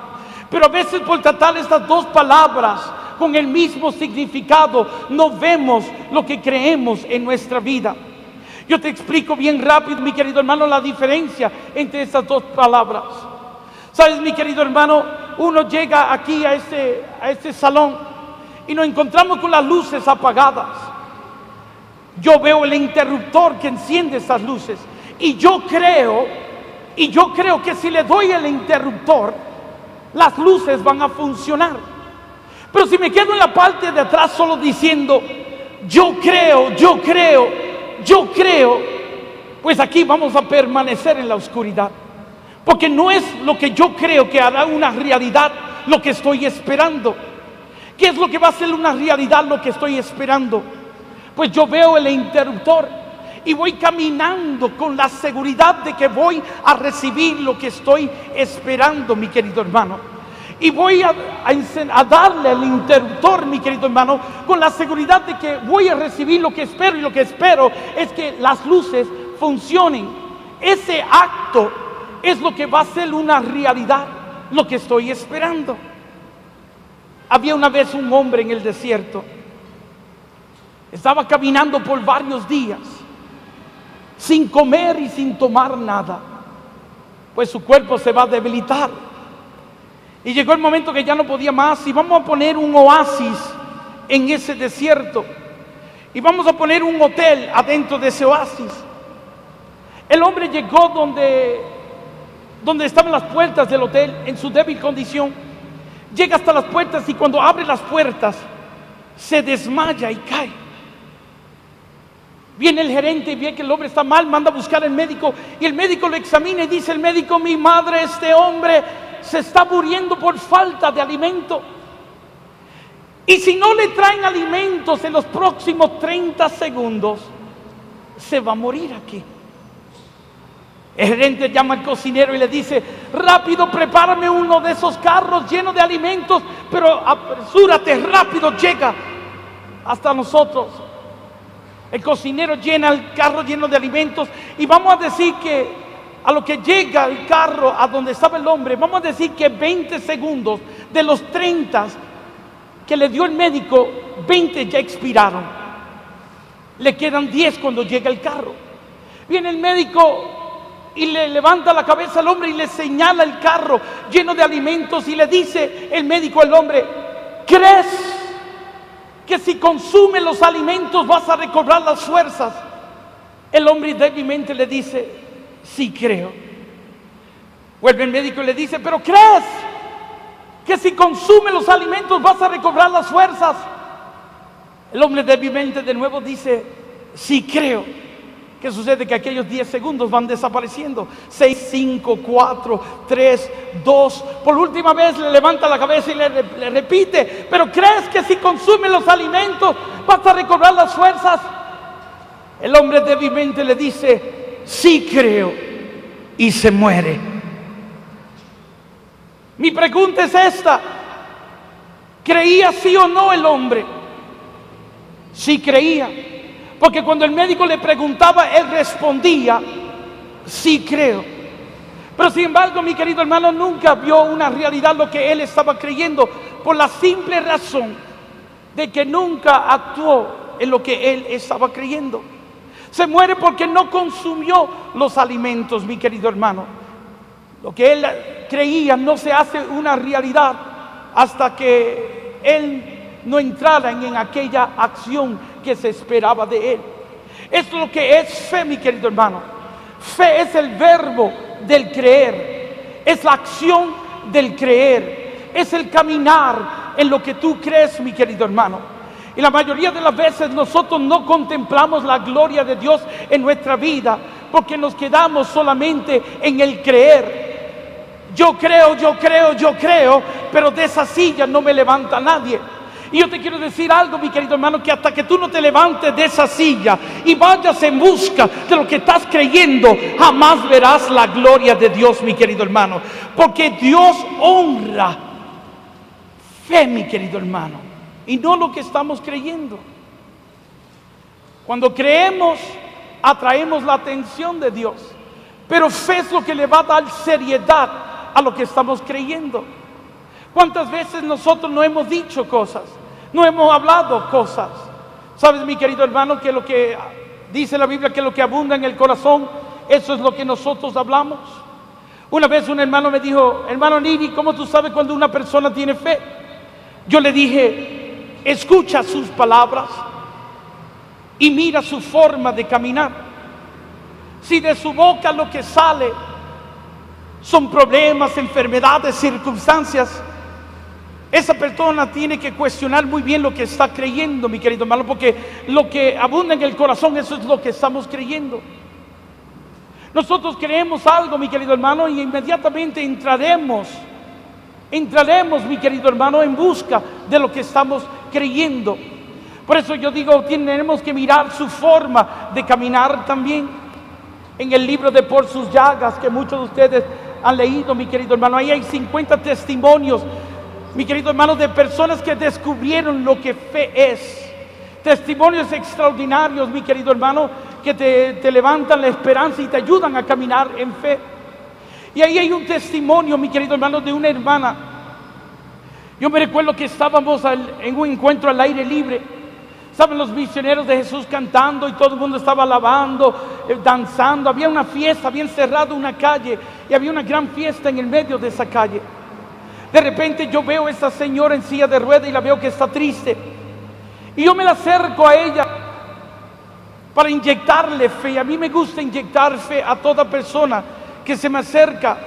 Pero a veces, por tratar estas dos palabras con el mismo significado, no vemos lo que creemos en nuestra vida. Yo te explico bien rápido, mi querido hermano, la diferencia entre estas dos palabras. Sabes, mi querido hermano, uno llega aquí a este salón y nos encontramos con las luces apagadas. Yo veo el interruptor que enciende esas luces y yo creo que si le doy el interruptor, las luces van a funcionar. Pero si me quedo en la parte de atrás solo diciendo yo creo, pues aquí vamos a permanecer en la oscuridad. Porque no es lo que yo creo que hará una realidad lo que estoy esperando. ¿Qué es lo que va a ser una realidad lo que estoy esperando? Pues yo veo el interruptor y voy caminando con la seguridad de que voy a recibir lo que estoy esperando, mi querido hermano. Y voy a darle el interruptor, mi querido hermano, con la seguridad de que voy a recibir lo que espero. Y lo que espero es que las luces funcionen. Ese acto es lo que va a ser una realidad, lo que estoy esperando. Había una vez un hombre en el desierto. Estaba caminando por varios días, sin comer y sin tomar nada, pues su cuerpo se va a debilitar. Y llegó el momento que ya no podía más, y vamos a poner un oasis en ese desierto, y vamos a poner un hotel adentro de ese oasis. El hombre llegó donde estaban las puertas del hotel, en su débil condición. Llega hasta las puertas, y cuando abre las puertas se desmaya y cae. Viene el gerente y ve que el hombre está mal, manda a buscar al médico, y el médico lo examina y dice el médico: mi madre, este hombre se está muriendo por falta de alimento, y si no le traen alimentos en los próximos 30 segundos se va a morir aquí. El gerente llama al cocinero y le dice: rápido, prepárame uno de esos carros llenos de alimentos, pero apresúrate, rápido, llega hasta nosotros. El cocinero llena el carro lleno de alimentos, y vamos a decir que a lo que llega el carro a donde estaba el hombre, vamos a decir que 20 segundos de los 30 que le dio el médico, 20 ya expiraron. Le quedan 10 cuando llega el carro. Viene el médico y le levanta la cabeza al hombre y le señala el carro lleno de alimentos, y le dice el médico al hombre: ¿crees que si consumes los alimentos vas a recobrar las fuerzas? El hombre débilmente le dice: sí, creo. Vuelve el médico y le dice: ¿pero crees que si consumes los alimentos vas a recobrar las fuerzas? El hombre débilmente de nuevo dice: sí, creo. ¿Qué sucede? Que aquellos 10 segundos van desapareciendo. 6, 5, 4, 3, 2. Por última vez le levanta la cabeza y le repite: ¿pero crees que si consumes los alimentos vas a recobrar las fuerzas? El hombre débilmente le dice: sí, creo. Y se muere. Mi pregunta es esta: ¿creía sí o no el hombre? Sí, creía. Porque cuando el médico le preguntaba, él respondía: sí, creo. Pero sin embargo, mi querido hermano, nunca vio una realidad lo que él estaba creyendo, por la simple razón de que nunca actuó en lo que él estaba creyendo. Se muere porque no consumió los alimentos, mi querido hermano. Lo que él creía no se hace una realidad hasta que él no entrara en aquella acción que se esperaba de él. Esto es lo que es fe, mi querido hermano. Fe es el verbo del creer, es la acción del creer, es el caminar en lo que tú crees, mi querido hermano. Y la mayoría de las veces nosotros no contemplamos la gloria de Dios en nuestra vida, porque nos quedamos solamente en el creer. Yo creo, yo creo, yo creo, pero de esa silla no me levanta nadie. Y yo te quiero decir algo, mi querido hermano, que hasta que tú no te levantes de esa silla y vayas en busca de lo que estás creyendo, jamás verás la gloria de Dios, mi querido hermano. Porque Dios honra fe, mi querido hermano, y no lo que estamos creyendo. Cuando creemos, atraemos la atención de Dios. Pero fe es lo que le va a dar seriedad a lo que estamos creyendo. ¿Cuántas veces nosotros no hemos dicho cosas? No hemos hablado cosas. ¿Sabes, mi querido hermano, que lo que dice la Biblia, que lo que abunda en el corazón, eso es lo que nosotros hablamos? Una vez un hermano me dijo: hermano Nini, ¿cómo tú sabes cuando una persona tiene fe? Yo le dije: escucha sus palabras y mira su forma de caminar. Si de su boca lo que sale son problemas, enfermedades, circunstancias, esa persona tiene que cuestionar muy bien lo que está creyendo, mi querido hermano, porque lo que abunda en el corazón, eso es lo que estamos creyendo. Nosotros creemos algo, mi querido hermano, y inmediatamente entraremos, mi querido hermano, en busca de lo que estamos creyendo. Por eso yo digo, tenemos que mirar su forma de caminar también. En el libro de Por sus llagas, que muchos de ustedes han leído, mi querido hermano, ahí hay 50 testimonios mi querido hermano, de personas que descubrieron lo que fe es. Testimonios extraordinarios, mi querido hermano, que te levantan la esperanza y te ayudan a caminar en fe. Y ahí hay un testimonio, mi querido hermano, de una hermana. Yo me recuerdo que estábamos en un encuentro al aire libre. Estaban los misioneros de Jesús cantando y todo el mundo estaba alabando, danzando. Había una fiesta, habían cerrado una calle y había una gran fiesta en el medio de esa calle. De repente yo veo a esa señora en silla de ruedas y la veo que está triste. Y yo me la acerco a ella para inyectarle fe. A mí me gusta inyectar fe a toda persona que se me acerca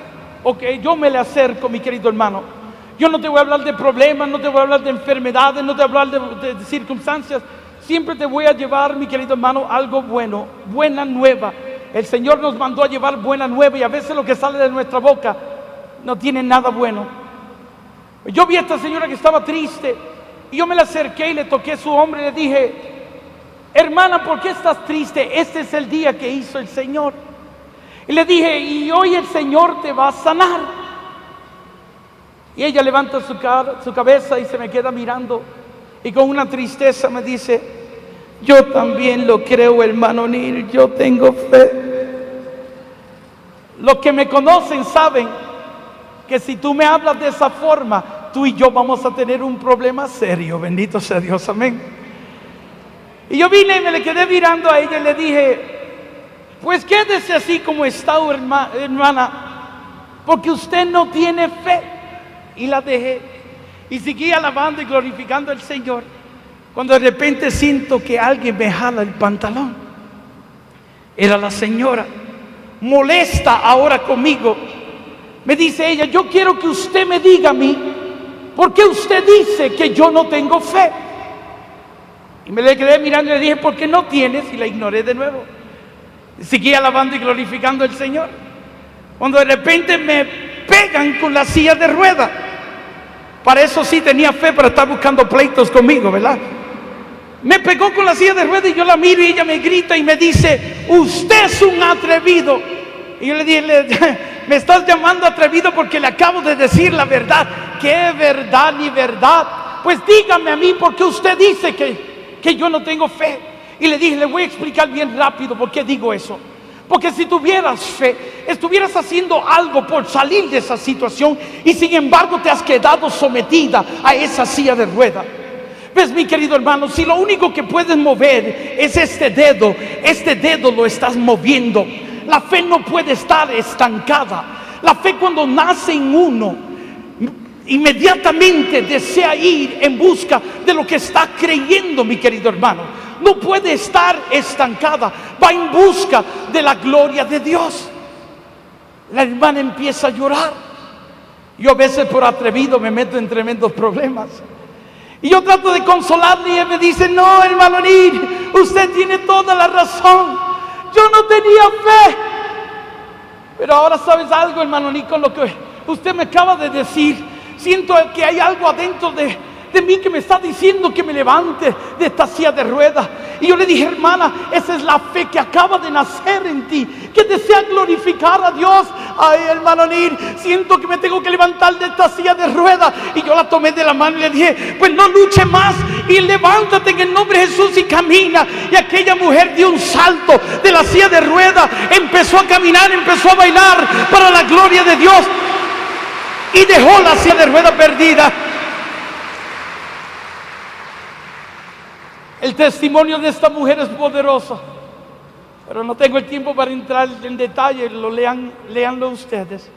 o que yo me le acerco, mi querido hermano. Yo no te voy a hablar de problemas, no te voy a hablar de enfermedades, no te voy a hablar de circunstancias. Siempre te voy a llevar, mi querido hermano, algo bueno, buena nueva. El Señor nos mandó a llevar buena nueva y a veces lo que sale de nuestra boca no tiene nada bueno. Yo vi a esta señora que estaba triste y yo me la acerqué y le toqué su hombro y le dije: hermana, ¿por qué estás triste? Este es el día que hizo el Señor. Y le dije: y hoy el Señor te va a sanar. Y ella levanta su cabeza y se me queda mirando y con una tristeza me dice: yo también lo creo, hermano Nir, yo tengo fe. Los que me conocen saben que si tú me hablas de esa forma, tú y yo vamos a tener un problema serio. Bendito sea Dios, amén. Y yo vine y me le quedé mirando a ella y le dije: pues quédese así como está, hermana, porque usted no tiene fe. Y la dejé y seguí alabando y glorificando al Señor, cuando de repente siento que alguien me jala el pantalón. Era la señora, molesta ahora conmigo. Me dice ella: yo quiero que usted me diga a mí, ¿por qué usted dice que yo no tengo fe? Y me le quedé mirando y le dije: ¿por qué no tienes? Y la ignoré de nuevo. Seguí alabando y glorificando al Señor, cuando de repente me pegan con la silla de ruedas. Para eso sí tenía fe, para estar buscando pleitos conmigo, ¿verdad? Me pegó con la silla de ruedas y yo la miro y ella me grita y me dice: usted es un atrevido. Y yo le dije: me estás llamando atrevido porque le acabo de decir la verdad. ¿Qué verdad ni verdad? Pues dígame a mí, ¿por qué usted dice que yo no tengo fe? Y le dije: le voy a explicar bien rápido por qué digo eso. Porque si tuvieras fe, estuvieras haciendo algo por salir de esa situación, y sin embargo te has quedado sometida a esa silla de ruedas. ¿Ves, mi querido hermano? Si lo único que puedes mover es este dedo lo estás moviendo. La fe no puede estar estancada. La fe, cuando nace en uno, inmediatamente desea ir en busca de lo que está creyendo, mi querido hermano. No puede estar estancada, va en busca de la gloria de Dios. La hermana empieza a llorar. Yo a veces, por atrevido, me meto en tremendos problemas. Y yo trato de consolarle y él me dice: no, hermano Nir, usted tiene toda la razón. Yo no tenía fe. Pero ahora, ¿sabes algo, hermano Nir? Con lo que usted me acaba de decir, siento que hay algo adentro de mí que me está diciendo que me levante de esta silla de ruedas. Y yo le dije: hermana, esa es la fe que acaba de nacer en ti, que desea glorificar a Dios. Ay, hermano Nir, siento que me tengo que levantar de esta silla de ruedas. Y yo la tomé de la mano y le dije: pues no luche más y levántate en el nombre de Jesús y camina. Y aquella mujer dio un salto de la silla de ruedas, empezó a caminar, empezó a bailar para la gloria de Dios y dejó la silla de ruedas perdida. El testimonio de esta mujer es poderoso, pero no tengo el tiempo para entrar en detalle. Léanlo ustedes.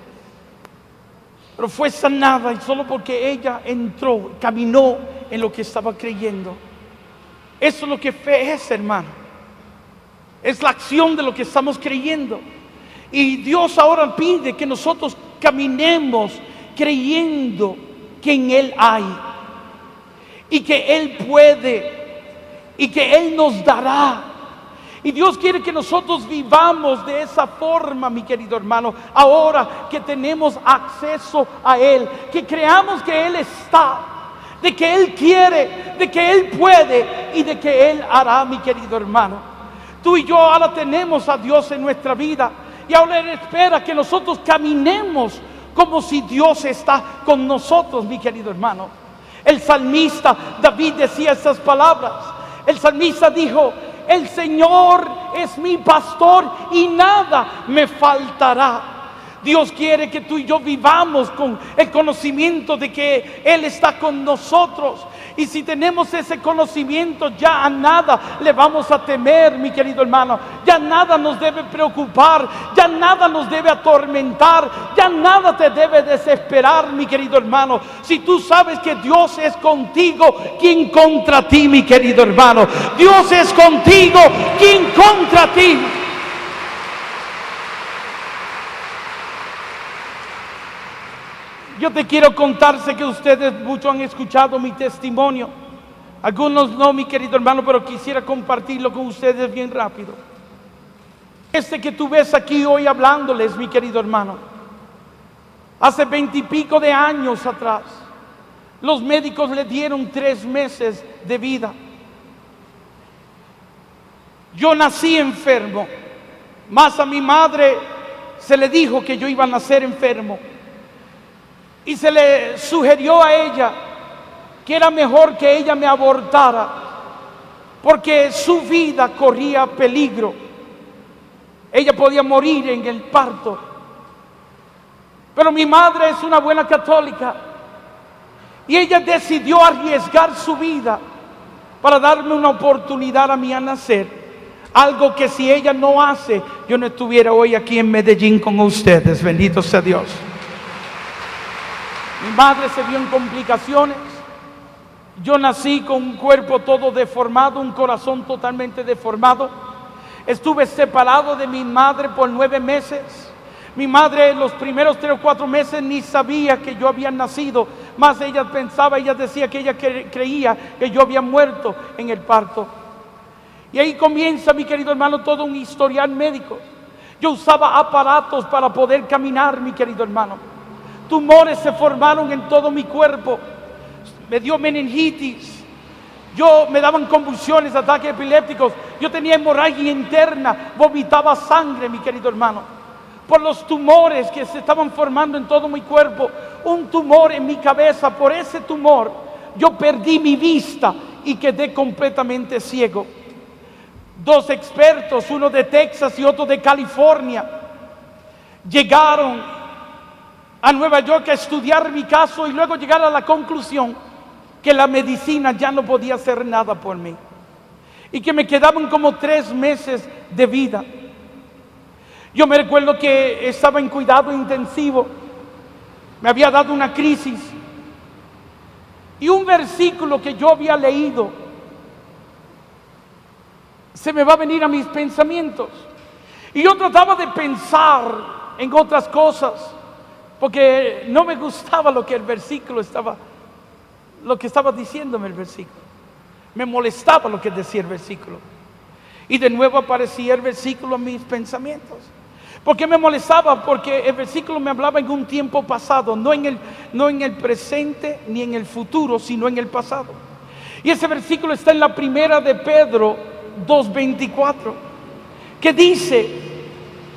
Pero fue sanada, y solo porque ella entró, caminó en lo que estaba creyendo. Eso es lo que fe es, hermano. Es la acción de lo que estamos creyendo. Y Dios ahora pide que nosotros caminemos creyendo que en Él hay, y que Él puede, y que Él nos dará. Y Dios quiere que nosotros vivamos de esa forma, mi querido hermano. Ahora que tenemos acceso a Él, que creamos que Él está, de que Él quiere, de que Él puede y de que Él hará, mi querido hermano. Tú y yo ahora tenemos a Dios en nuestra vida, y ahora Él espera que nosotros caminemos como si Dios está con nosotros, mi querido hermano. El salmista David decía estas palabras. El salmista dijo: el Señor es mi pastor y nada me faltará. Dios quiere que tú y yo vivamos con el conocimiento de que Él está con nosotros. Y si tenemos ese conocimiento, ya a nada le vamos a temer, mi querido hermano. Ya nada nos debe preocupar, ya nada nos debe atormentar, ya nada te debe desesperar, mi querido hermano. Si tú sabes que Dios es contigo, ¿quién contra ti, mi querido hermano? Dios es contigo, ¿quién contra ti? Yo te quiero contar, sé que ustedes muchos han escuchado mi testimonio, algunos no, mi querido hermano, pero quisiera compartirlo con ustedes bien rápido. Este que tú ves aquí hoy hablándoles, mi querido hermano, hace 20 y pico de años atrás, los médicos le dieron 3 meses de vida. Yo nací enfermo, más a mi madre se le dijo que yo iba a nacer enfermo. Y se le sugirió a ella que era mejor que ella me abortara, porque su vida corría peligro. Ella podía morir en el parto. Pero mi madre es una buena católica y ella decidió arriesgar su vida para darme una oportunidad a mí a nacer. Algo que si ella no hace, yo no estuviera hoy aquí en Medellín con ustedes. Bendito sea Dios. Mi madre se vio en complicaciones. Yo nací con un cuerpo todo deformado, un corazón totalmente deformado. Estuve separado de mi madre por 9 meses. Mi madre los primeros 3 o 4 meses ni sabía que yo había nacido. Más ella pensaba, ella decía que ella creía que yo había muerto en el parto. Y ahí comienza, mi querido hermano, todo un historial médico. Yo usaba aparatos para poder caminar, mi querido hermano. Tumores se formaron en todo mi cuerpo. Me dio meningitis. Me daban convulsiones, ataques epilépticos. Yo tenía hemorragia interna. Vomitaba sangre, mi querido hermano, por los tumores que se estaban formando en todo mi cuerpo. Un tumor en mi cabeza. Por ese tumor yo perdí mi vista y quedé completamente ciego. 2 expertos, uno de Texas y otro de California, llegaron a Nueva York a estudiar mi caso y luego llegar a la conclusión que la medicina ya no podía hacer nada por mí y que me quedaban como 3 meses de vida. Yo me recuerdo que estaba en cuidado intensivo, me había dado una crisis y un versículo que yo había leído se me va a venir a mis pensamientos y yo trataba de pensar en otras cosas, porque no me gustaba lo que el versículo estaba diciéndome el versículo. Me molestaba lo que decía el versículo. Y de nuevo aparecía el versículo en mis pensamientos. ¿Por qué me molestaba? Porque el versículo me hablaba en un tiempo pasado, no en el presente ni en el futuro, sino en el pasado. Y ese versículo está en la primera de Pedro 2:24, que dice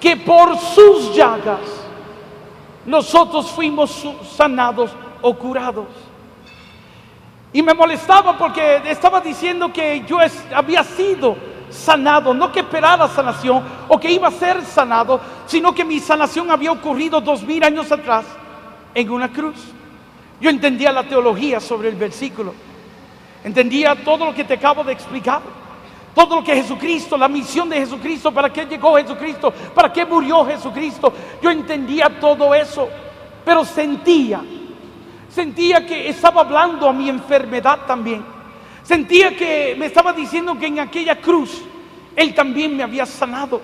que por sus llagas nosotros fuimos sanados o curados. Y me molestaba porque estaba diciendo que yo había sido sanado, no que esperaba sanación o que iba a ser sanado, sino que mi sanación había ocurrido 2000 años atrás en una cruz. Yo entendía la teología sobre el versículo, entendía todo lo que te acabo de explicar, todo lo que Jesucristo, la misión de Jesucristo, para qué llegó Jesucristo, para qué murió Jesucristo. Yo entendía todo eso, pero sentía que estaba hablando a mi enfermedad también. Sentía que me estaba diciendo que en aquella cruz Él también me había sanado.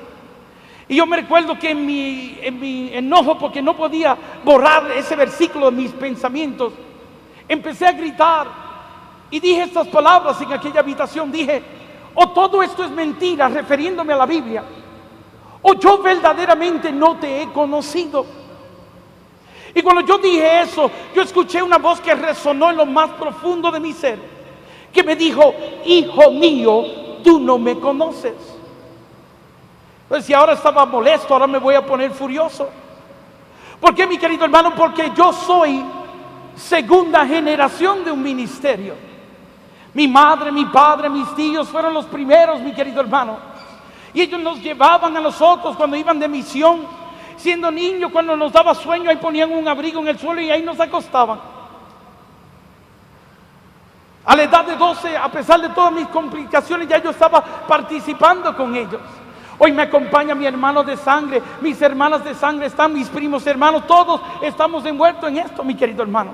Y yo me recuerdo que en mi enojo, porque no podía borrar ese versículo de mis pensamientos, empecé a gritar y dije estas palabras en aquella habitación. Dije: o todo esto es mentira, refiriéndome a la Biblia, o yo verdaderamente no te he conocido. Y cuando yo dije eso, yo escuché una voz que resonó en lo más profundo de mi ser, que me dijo: hijo mío, tú no me conoces. Pues si ahora estaba molesto, ahora me voy a poner furioso, ¿Por qué, mi querido hermano? Porque yo soy segunda generación de un ministerio. Mi madre, mi padre, mis tíos fueron los primeros, mi querido hermano. Y ellos nos llevaban a nosotros cuando iban de misión. Siendo niños, cuando nos daba sueño, ahí ponían un abrigo en el suelo y ahí nos acostaban. A la edad de 12, a pesar de todas mis complicaciones, ya yo estaba participando con ellos. Hoy me acompaña mi hermano de sangre, mis hermanas de sangre están, mis primos hermanos, todos estamos envueltos en esto, mi querido hermano.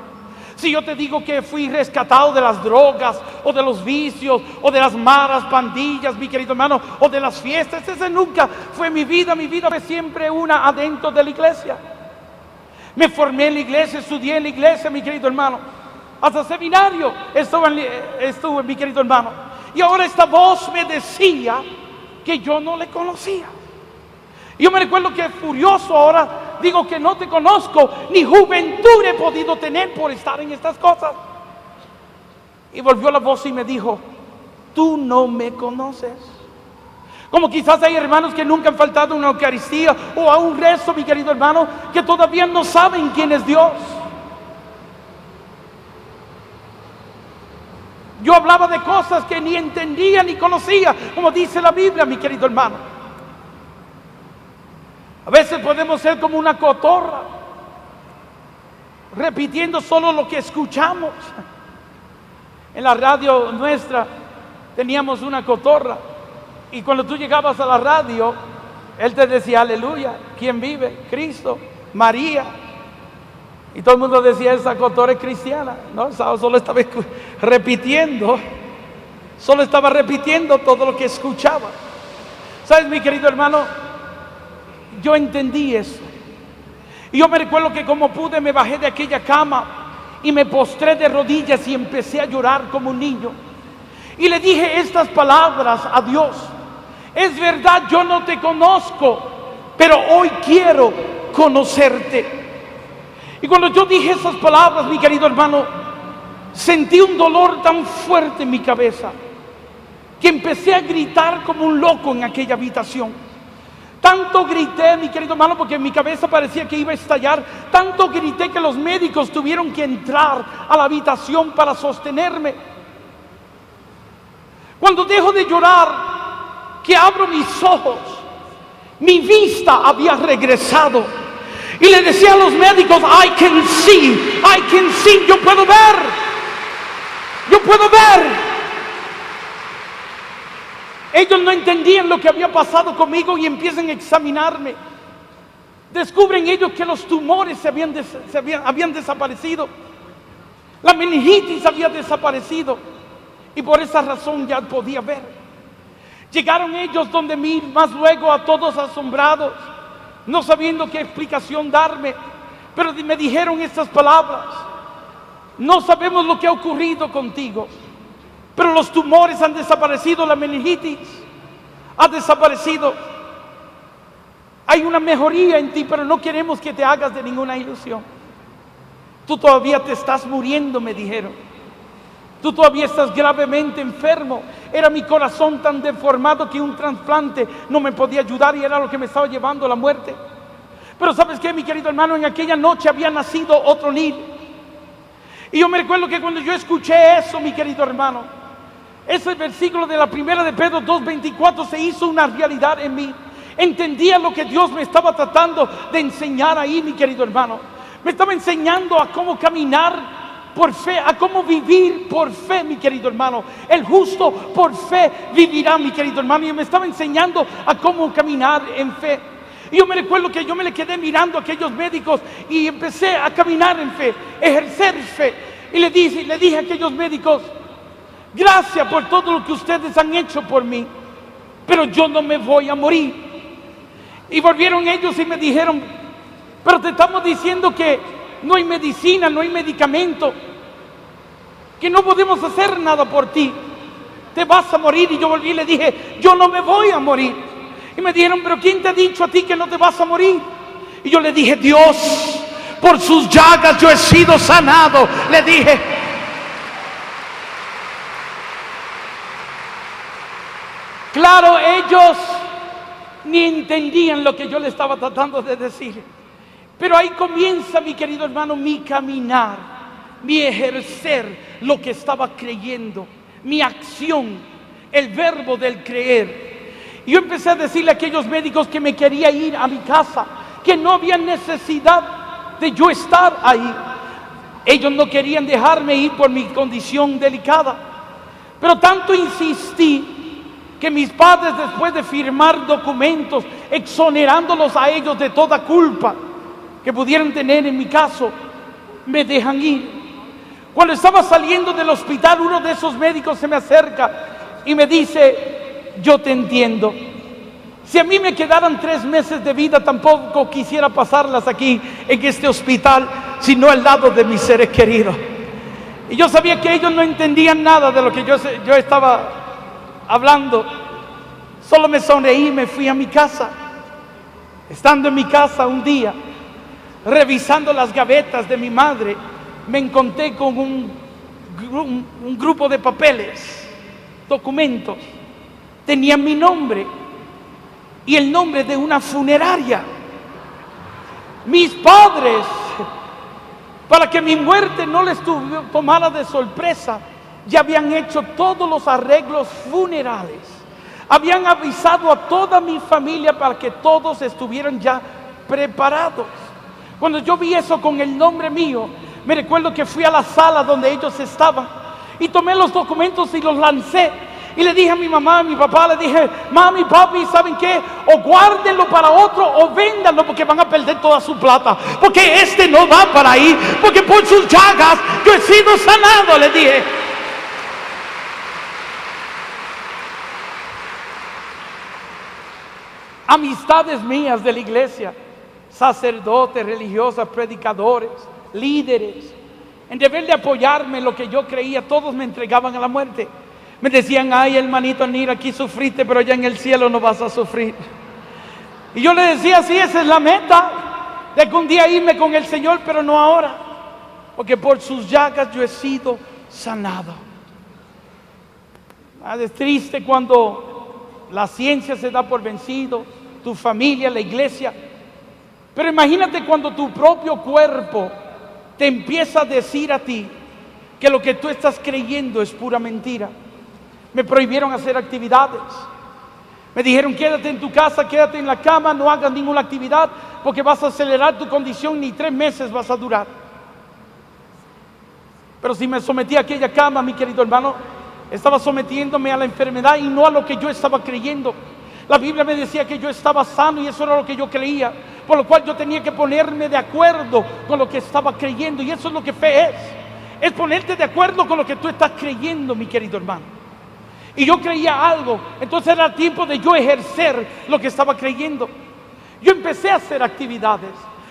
Si yo te digo que fui rescatado de las drogas, o de los vicios, o de las malas pandillas, mi querido hermano, o de las fiestas, ese nunca fue mi vida fue siempre una adentro de la iglesia. Me formé en la iglesia, estudié en la iglesia, mi querido hermano. Hasta seminario estuve, mi querido hermano. Y ahora esta voz me decía que yo no le conocía. Yo me recuerdo que furioso ahora digo que no te conozco, ni juventud he podido tener por estar en estas cosas. Y volvió la voz y me dijo: tú no me conoces. Como quizás hay hermanos que nunca han faltado a una Eucaristía o a un rezo, mi querido hermano, que todavía no saben quién es Dios. Yo hablaba de cosas que ni entendía ni conocía, como dice la Biblia, mi querido hermano. A veces podemos ser como una cotorra, repitiendo solo lo que escuchamos. En la radio nuestra teníamos una cotorra, y cuando tú llegabas a la radio, él te decía: aleluya, ¿quién vive? Cristo, María. Y todo el mundo decía: esa cotorra es cristiana. No, solo estaba repitiendo todo lo que escuchaba. ¿Sabes, mi querido hermano? Yo entendí eso. Y yo me recuerdo que como pude me bajé de aquella cama y me postré de rodillas y empecé a llorar como un niño. Y le dije estas palabras a Dios: es verdad, yo no te conozco, pero hoy quiero conocerte. Y cuando yo dije esas palabras, mi querido hermano, sentí un dolor tan fuerte en mi cabeza que empecé a gritar como un loco en aquella habitación. Tanto grité, mi querido hermano, porque en mi cabeza parecía que iba a estallar. Tanto grité que los médicos tuvieron que entrar a la habitación para sostenerme. Cuando dejo de llorar, que abro mis ojos, mi vista había regresado. Y le decía a los médicos: I can see, yo puedo ver. Ellos no entendían lo que había pasado conmigo y empiezan a examinarme. Descubren ellos que los tumores habían desaparecido. La meningitis había desaparecido. Y por esa razón ya podía ver. Llegaron ellos donde mí, más luego, a todos asombrados, no sabiendo qué explicación darme. Pero me dijeron estas palabras: no sabemos lo que ha ocurrido contigo, pero los tumores han desaparecido, la meningitis ha desaparecido. Hay una mejoría en ti, pero no queremos que te hagas de ninguna ilusión. Tú todavía te estás muriendo, me dijeron. Tú todavía estás gravemente enfermo. Era mi corazón tan deformado que un trasplante no me podía ayudar y era lo que me estaba llevando a la muerte. Pero ¿sabes qué, mi querido hermano? En aquella noche había nacido otro niño. Y yo me recuerdo que cuando yo escuché eso, mi querido hermano, ese versículo de la primera de Pedro 2:24 se hizo una realidad en mí. Entendía lo que Dios me estaba tratando de enseñar ahí, mi querido hermano. Me estaba enseñando a cómo caminar por fe, a cómo vivir por fe, mi querido hermano. El justo por fe vivirá, mi querido hermano. Y me estaba enseñando a cómo caminar en fe. Y yo me recuerdo que yo me le quedé mirando a aquellos médicos y empecé a caminar en fe, ejercer fe. Y le dije a aquellos médicos: gracias por todo lo que ustedes han hecho por mí, pero yo no me voy a morir. Y volvieron ellos y me dijeron: pero te estamos diciendo que no hay medicina, no hay medicamento, que no podemos hacer nada por ti, te vas a morir. Y yo volví y le dije: yo no me voy a morir. Y me dijeron: pero ¿quién te ha dicho a ti que no te vas a morir? Y yo le dije: Dios, por sus llagas yo he sido sanado, le dije. Claro, ellos ni entendían lo que yo le estaba tratando de decir. Pero ahí comienza, mi querido hermano, mi caminar, mi ejercer lo que estaba creyendo, mi acción, el verbo del creer. Y yo empecé a decirle a aquellos médicos que me quería ir a mi casa, que no había necesidad de yo estar ahí. Ellos no querían dejarme ir por mi condición delicada. Pero tanto insistí que mis padres, después de firmar documentos exonerándolos a ellos de toda culpa que pudieran tener en mi caso, me dejan ir. Cuando estaba saliendo del hospital, uno de esos médicos se me acerca y me dice: yo te entiendo. Si a mí me quedaran 3 meses de vida, tampoco quisiera pasarlas aquí en este hospital, sino al lado de mis seres queridos. Y yo sabía que ellos no entendían nada de lo que yo estaba hablando. Solo me sonreí y me fui a mi casa. Estando en mi casa un día, revisando las gavetas de mi madre, me encontré con un grupo de papeles, documentos. Tenían mi nombre y el nombre de una funeraria. Mis padres, para que mi muerte no les tomara de sorpresa, ya habían hecho todos los arreglos funerales. Habían avisado a toda mi familia para que todos estuvieran ya preparados. Cuando yo vi eso con el nombre mío, me recuerdo que fui a la sala donde ellos estaban y tomé los documentos y los lancé. Y le dije a mi mamá, a mi papá, le dije: mami, papi, ¿saben qué? O guárdenlo para otro o véndanlo, porque van a perder toda su plata. Porque este no va para ahí, porque por sus llagas yo he sido sanado, le dije. Amistades mías de la iglesia, sacerdotes, religiosas, predicadores, líderes, en deber de apoyarme en lo que yo creía, todos me entregaban a la muerte. Me decían: ay, hermanito Niro, aquí sufriste, pero ya en el cielo no vas a sufrir. Y yo le decía: sí, esa es la meta, de que un día irme con el Señor, pero no ahora, porque por sus llagas yo he sido sanado. Es triste cuando la ciencia se da por vencido, tu familia, la iglesia. Pero imagínate cuando tu propio cuerpo te empieza a decir a ti que lo que tú estás creyendo es pura mentira. Me prohibieron hacer actividades. Me dijeron: quédate en tu casa, quédate en la cama, no hagas ninguna actividad, porque vas a acelerar tu condición, ni 3 meses vas a durar. Pero si me sometí a aquella cama, mi querido hermano, estaba sometiéndome a la enfermedad y no a lo que yo estaba creyendo. La Biblia me decía que yo estaba sano y eso era lo que yo creía, por lo cual yo tenía que ponerme de acuerdo con lo que estaba creyendo. Y eso es lo que fe es ponerte de acuerdo con lo que tú estás creyendo, mi querido hermano. Y yo creía algo, entonces era tiempo de yo ejercer lo que estaba creyendo. Yo empecé a hacer actividades.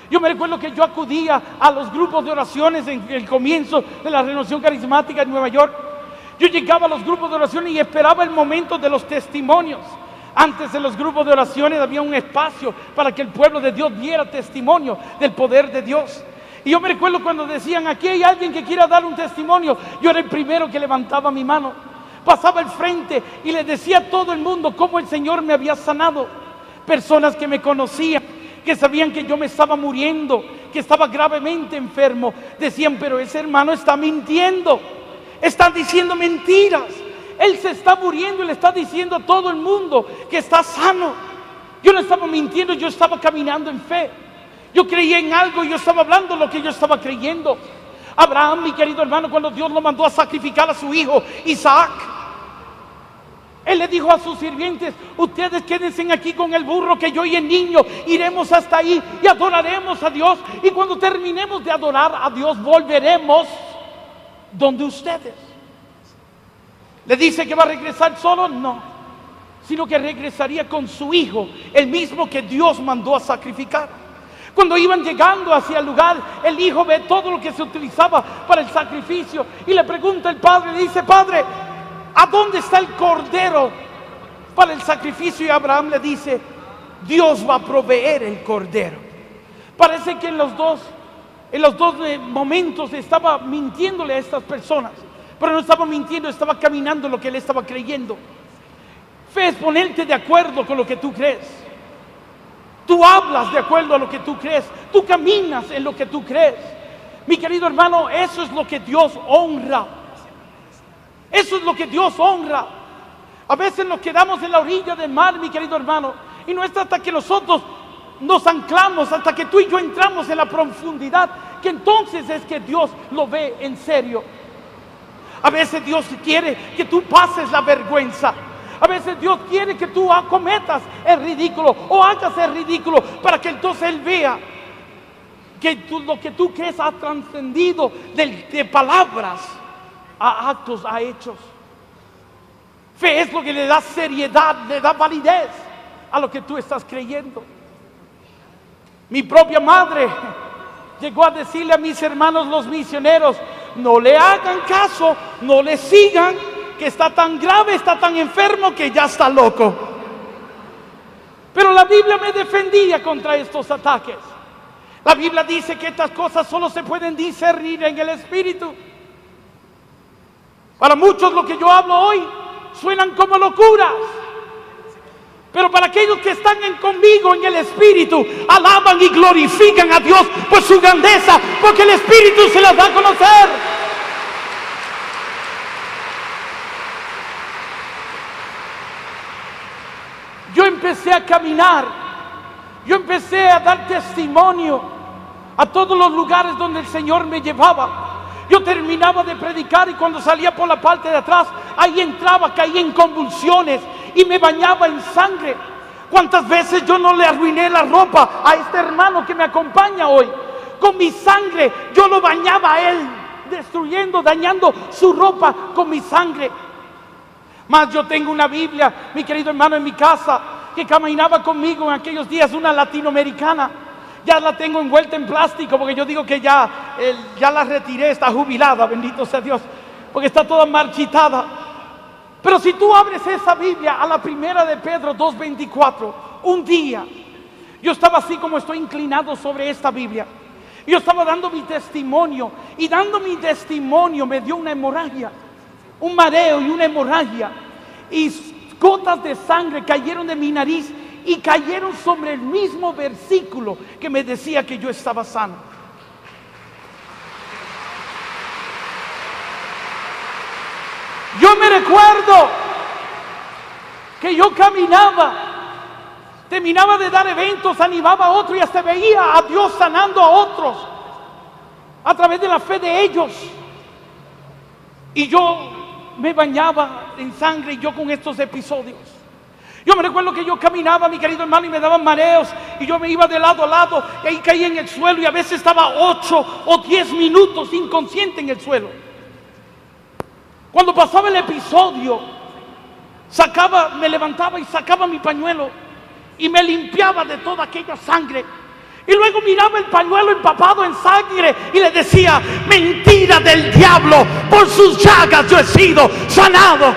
Yo me recuerdo que yo acudía a los grupos de oraciones en el comienzo de la Renovación Carismática en Nueva York. Yo llegaba a los grupos de oraciones y esperaba el momento de los testimonios. Antes de los grupos de oraciones había un espacio para que el pueblo de Dios diera testimonio del poder de Dios. Y yo me recuerdo cuando decían: aquí hay alguien que quiera dar un testimonio. Yo era el primero que levantaba mi mano. Pasaba al frente y le decía a todo el mundo cómo el Señor me había sanado. Personas que me conocían, que sabían que yo me estaba muriendo, que estaba gravemente enfermo, decían: pero ese hermano está mintiendo, está diciendo mentiras. Él se está muriendo y le está diciendo a todo el mundo que está sano. Yo no estaba mintiendo, yo estaba caminando en fe. Yo creía en algo y yo estaba hablando lo que yo estaba creyendo. Abraham, mi querido hermano, cuando Dios lo mandó a sacrificar a su hijo Isaac, él le dijo a sus sirvientes: ustedes quédense aquí con el burro, que yo y el niño iremos hasta ahí y adoraremos a Dios. Y cuando terminemos de adorar a Dios, volveremos donde ustedes. ¿Le dice que va a regresar solo? No, sino que regresaría con su hijo, el mismo que Dios mandó a sacrificar. Cuando iban llegando hacia el lugar, el hijo ve todo lo que se utilizaba para el sacrificio y le pregunta al padre, le dice: padre, ¿a dónde está el cordero para el sacrificio? Y Abraham le dice: Dios va a proveer el cordero. Parece que en los dos momentos estaba mintiéndole a estas personas, pero no estaba mintiendo, estaba caminando lo que él estaba creyendo. Fe es ponerte de acuerdo con lo que tú crees. Tú hablas de acuerdo a lo que tú crees. Tú caminas en lo que tú crees. Mi querido hermano, eso es lo que Dios honra. Eso es lo que Dios honra. A veces nos quedamos en la orilla del mar, mi querido hermano, y no es hasta que nosotros nos anclamos, hasta que tú y yo entramos en la profundidad, que entonces es que Dios lo ve en serio. A veces Dios quiere que tú pases la vergüenza. A veces Dios quiere que tú cometas el ridículo o hagas el ridículo para que entonces Él vea que lo que tú crees ha trascendido de palabras a actos, a hechos. Fe es lo que le da seriedad, le da validez a lo que tú estás creyendo. Mi propia madre llegó a decirle a mis hermanos los misioneros: no le hagan caso, no le sigan, que está tan grave, está tan enfermo que ya está loco. Pero la Biblia me defendía contra estos ataques. La Biblia dice que estas cosas solo se pueden discernir en el Espíritu. Para muchos lo que yo hablo hoy suenan como locuras, pero para aquellos que están conmigo en el Espíritu, alaban y glorifican a Dios por su grandeza, porque el Espíritu se las da a conocer. Yo empecé a caminar, yo empecé a dar testimonio a todos los lugares donde el Señor me llevaba. Yo terminaba de predicar y cuando salía por la parte de atrás, ahí entraba, caía en convulsiones y me bañaba en sangre. ¿Cuántas veces yo no le arruiné la ropa a este hermano que me acompaña hoy? Con mi sangre yo lo bañaba a él, destruyendo, dañando su ropa con mi sangre. Mas yo tengo una Biblia, mi querido hermano, en mi casa, que caminaba conmigo en aquellos días, una latinoamericana. Ya la tengo envuelta en plástico porque yo digo que ya la retiré, está jubilada, bendito sea Dios, porque está toda marchitada. Pero si tú abres esa Biblia a la primera de Pedro 2:24, un día yo estaba así como estoy inclinado sobre esta Biblia. Yo estaba dando mi testimonio y dando mi testimonio me dio una hemorragia, un mareo y una hemorragia, y gotas de sangre cayeron de mi nariz y cayeron sobre el mismo versículo que me decía que yo estaba sano. Yo me recuerdo que yo caminaba, terminaba de dar eventos, animaba a otros y hasta veía a Dios sanando a otros a través de la fe de ellos. Y yo me bañaba en sangre y yo con estos episodios. Yo me recuerdo que yo caminaba, mi querido hermano, y me daban mareos y yo me iba de lado a lado y ahí caía en el suelo y a veces estaba 8 o 10 minutos inconsciente en el suelo. Cuando pasaba el episodio, me levantaba y sacaba mi pañuelo y me limpiaba de toda aquella sangre. Y luego miraba el pañuelo empapado en sangre y le decía: mentira del diablo, por sus llagas yo he sido sanado.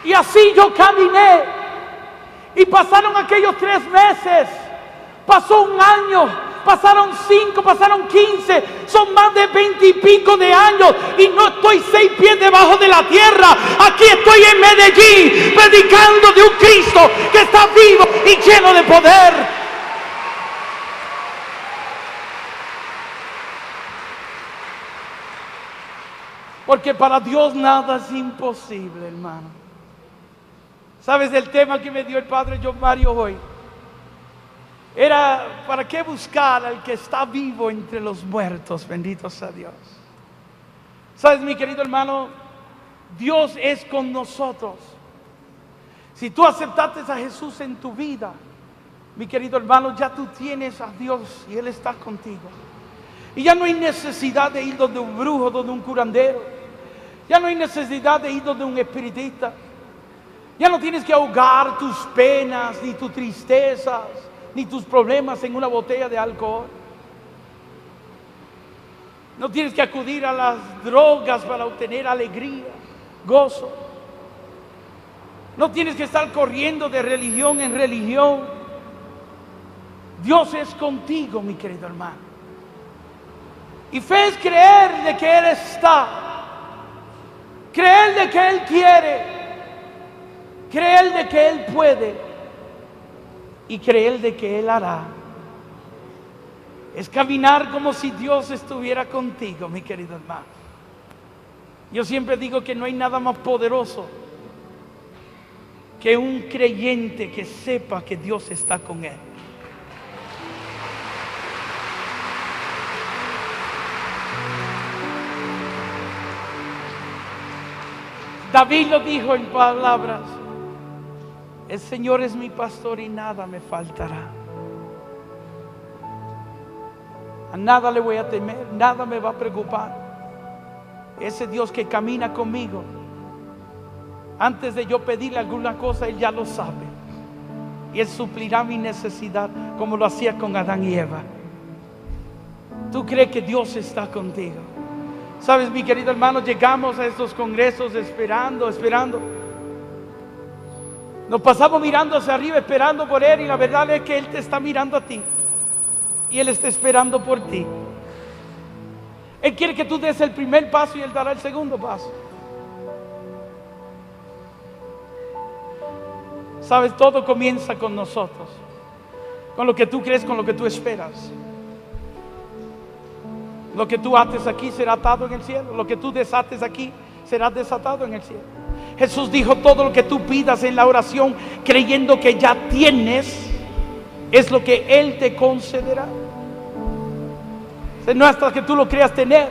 Y así yo caminé. Y pasaron aquellos 3 meses. Pasó un año. Pasaron 5, pasaron 15. Son más de 20 y pico de años. Y no estoy 6 pies debajo de la tierra. Aquí estoy en Medellín, predicando de un Cristo que está vivo y lleno de poder. Porque para Dios nada es imposible, hermano. ¿Sabes el tema que me dio el Padre John Mario hoy? Era: ¿para qué buscar al que está vivo entre los muertos? Bendito sea Dios. ¿Sabes, mi querido hermano? Dios es con nosotros. Si tú aceptaste a Jesús en tu vida, mi querido hermano, ya tú tienes a Dios y Él está contigo. Y ya no hay necesidad de ir donde un brujo, donde un curandero. Ya no hay necesidad de ir donde un espiritista. Ya no tienes que ahogar tus penas, ni tus tristezas, ni tus problemas en una botella de alcohol. No tienes que acudir a las drogas para obtener alegría, gozo. No tienes que estar corriendo de religión en religión. Dios es contigo, mi querido hermano. Y fe es creer de que Él está. Creer de que Él quiere, creer de que Él puede y creer de que Él hará. Es caminar como si Dios estuviera contigo, mi querido hermano. Yo siempre digo que no hay nada más poderoso que un creyente que sepa que Dios está con él. David lo dijo en palabras: el Señor es mi pastor y nada me faltará. A nada le voy a temer, nada me va a preocupar. Ese Dios que camina conmigo, antes de yo pedirle alguna cosa, Él ya lo sabe. Y Él suplirá mi necesidad como lo hacía con Adán y Eva. ¿Tú crees que Dios está contigo? Sabes, mi querido hermano, llegamos a estos congresos esperando. Nos pasamos mirando hacia arriba, esperando por Él, y la verdad es que Él te está mirando a ti. Y Él está esperando por ti. Él quiere que tú des el primer paso y Él dará el segundo paso. Sabes, todo comienza con nosotros, con lo que tú crees, con lo que tú esperas. Lo que tú ates aquí será atado en el cielo. Lo que tú desates aquí será desatado en el cielo. Jesús dijo: todo lo que tú pidas en la oración, creyendo que ya tienes, es lo que Él te concederá. No hasta que tú lo creas tener.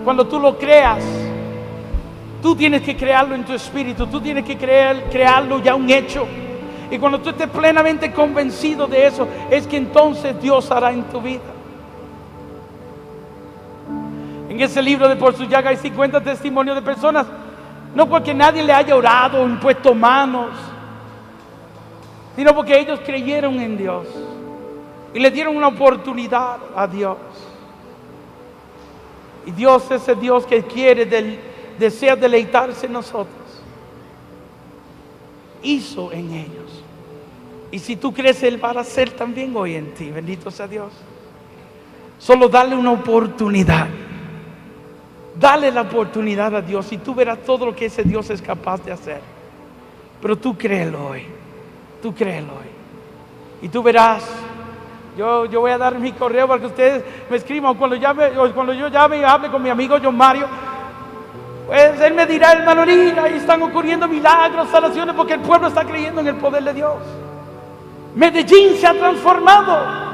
Cuando tú lo creas, tú tienes que crearlo en tu espíritu. Tú tienes que crearlo ya un hecho. Y cuando tú estés plenamente convencido de eso, es que entonces Dios hará en tu vida. En ese libro de Por su llaga hay 50 testimonios de personas, no porque nadie le haya orado o impuesto manos, sino porque ellos creyeron en Dios y le dieron una oportunidad a Dios. Y Dios es el Dios que desea deleitarse en nosotros. Hizo en ellos. Y si tú crees, Él va a hacer también hoy en ti. Bendito sea Dios. Solo dale una oportunidad. Dale la oportunidad a Dios y tú verás todo lo que ese Dios es capaz de hacer. Pero tú créelo hoy. Tú créelo hoy. Y tú verás. Yo voy a dar mi correo para que ustedes me escriban. Cuando yo llame y hable con mi amigo John Mario, pues él me dirá: hermano, ahí están ocurriendo milagros, sanaciones, porque el pueblo está creyendo en el poder de Dios. Medellín se ha transformado.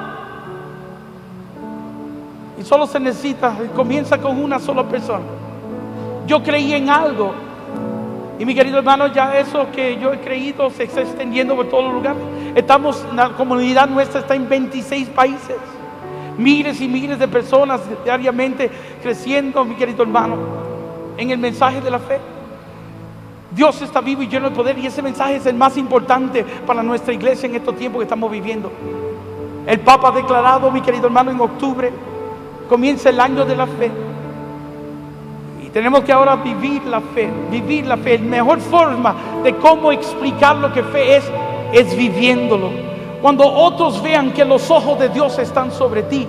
Y solo se necesita, comienza con una sola persona. Yo creí en algo. Y mi querido hermano, ya eso que yo he creído se está extendiendo por todos los lugares. La comunidad nuestra está en 26 países. Miles y miles de personas diariamente creciendo, mi querido hermano, en el mensaje de la fe. Dios está vivo y lleno de poder, y ese mensaje es el más importante para nuestra iglesia en estos tiempos que estamos viviendo. El Papa ha declarado, mi querido hermano, en octubre comienza el año de la fe. Tenemos que ahora vivir la fe. La mejor forma de cómo explicar lo que fe es viviéndolo. Cuando otros vean que los ojos de Dios están sobre ti,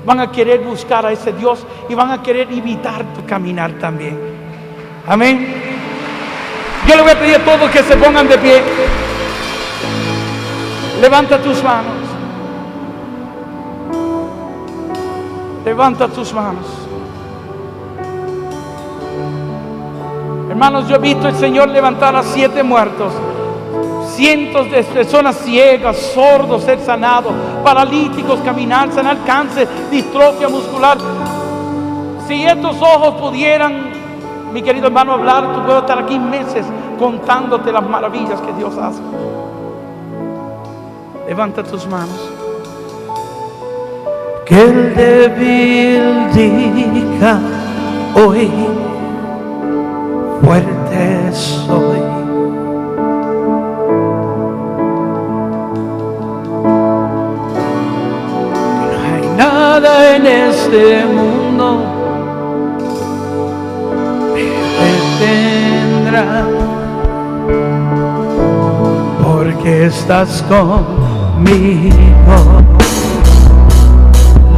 van a querer buscar a ese Dios y van a querer imitar tu caminar también. Amén. Yo le voy a pedir a todos que se pongan de pie. Levanta tus manos. Levanta tus manos. Hermanos, yo he visto al Señor levantar a 7 muertos, cientos de personas ciegas, sordos ser sanados, paralíticos caminar, sanar cáncer, distrofia muscular. Si estos ojos pudieran, mi querido hermano, hablar, tú puedes estar aquí meses contándote las maravillas que Dios hace. Levanta tus manos. Que el débil diga hoy: fuerte soy. No hay nada en este mundo que detendrá, porque estás conmigo.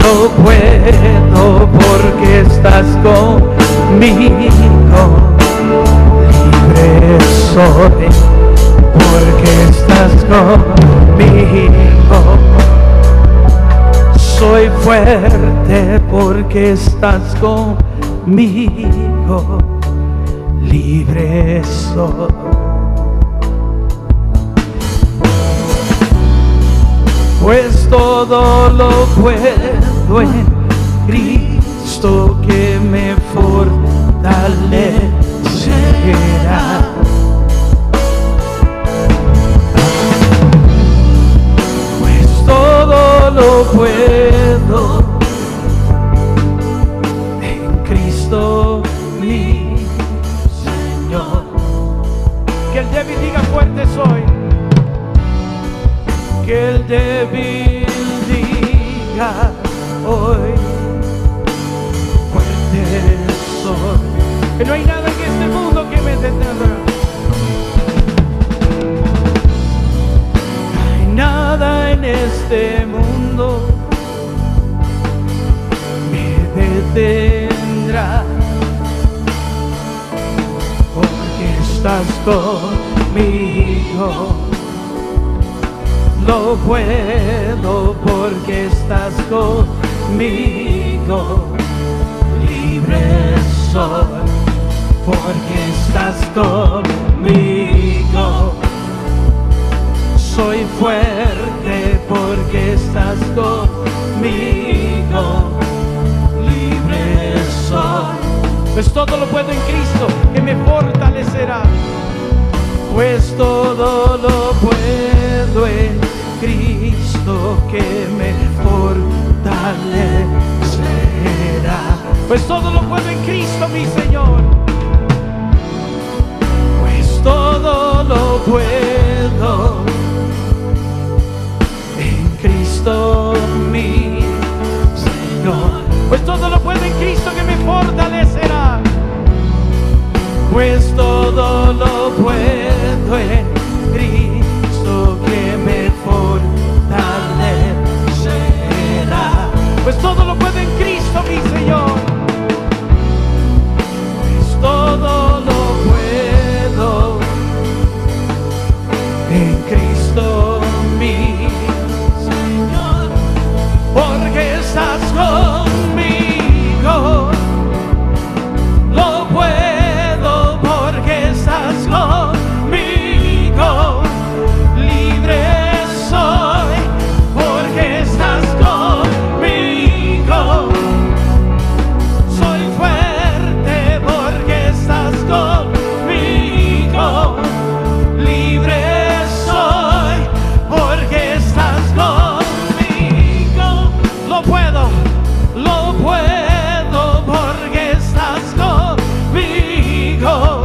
No puedo porque estás conmigo. soy, porque estás conmigo. Soy fuerte porque estás conmigo. Libre soy. Pues todo lo puedo en Cristo que me fortalecerá. Pues todo lo puedo en Cristo mi Señor. Que el débil diga fuerte soy. Que el débil diga hoy, fuerte soy. Que no hay nada en este mundo que me detenga. No hay nada en este mundo me detendrá, porque estás conmigo. Lo puedo porque estás conmigo. Libre soy porque estás conmigo. Soy fuerte porque estás conmigo. Libre soy. Pues todo lo puedo en Cristo que me fortalecerá. Pues todo lo puedo en Cristo que me fortalecerá. Pues todo lo puedo en Cristo mi Señor. Pues todo lo puedo en Cristo mi Señor. Pues todo lo puedo en Cristo que me fortalecerá. Pues todo lo puedo en Cristo que me fortalecerá. Pues todo lo puedo en Cristo mi Señor. Pues todo lo puedo en Cristo mi Señor. Porque estás conmigo. Lo puedo porque estás conmigo. Libre soy porque estás conmigo. Soy fuerte porque estás conmigo. Libre soy porque estás conmigo. Lo puedo porque estás conmigo.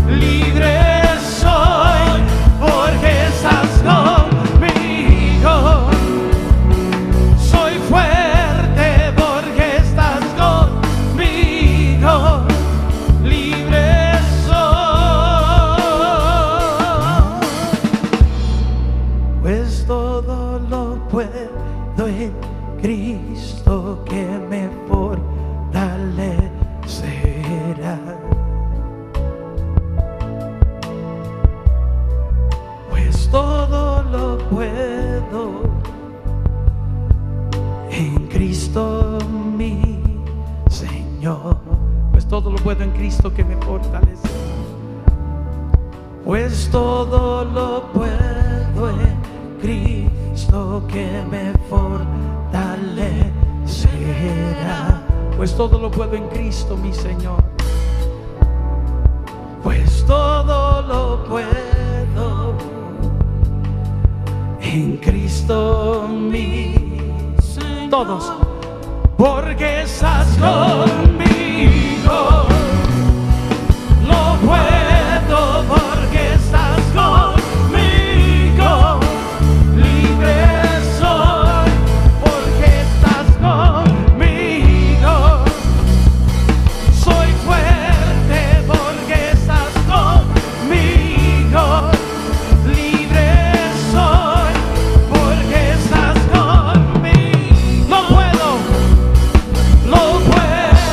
Libre soy porque estás conmigo. Soy fuerte porque estás conmigo. Libre soy. Pues todo lo puedo en Cristo que me fortalecerá. Pues todo lo puedo en Cristo mi Señor. Pues todo lo puedo en Cristo que me fortalece. Pues todo lo puedo en Cristo que me fortalecerá. Pues todo lo puedo en Cristo mi Señor. Pues todo lo puedo en Cristo mi Señor. Todos. Porque estás conmigo. Lo puedo porque estás conmigo. Libre soy porque estás conmigo. Soy fuerte porque estás conmigo. Libre soy porque estás conmigo. Lo puedo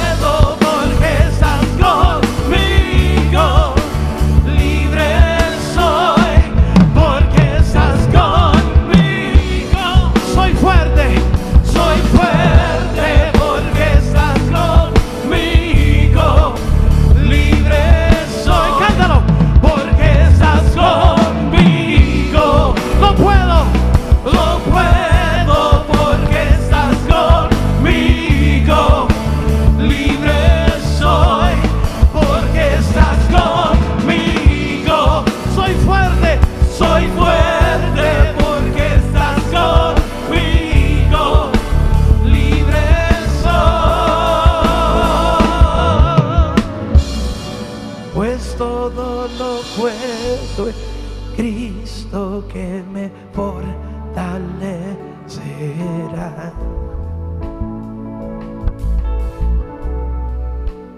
fortalecerá.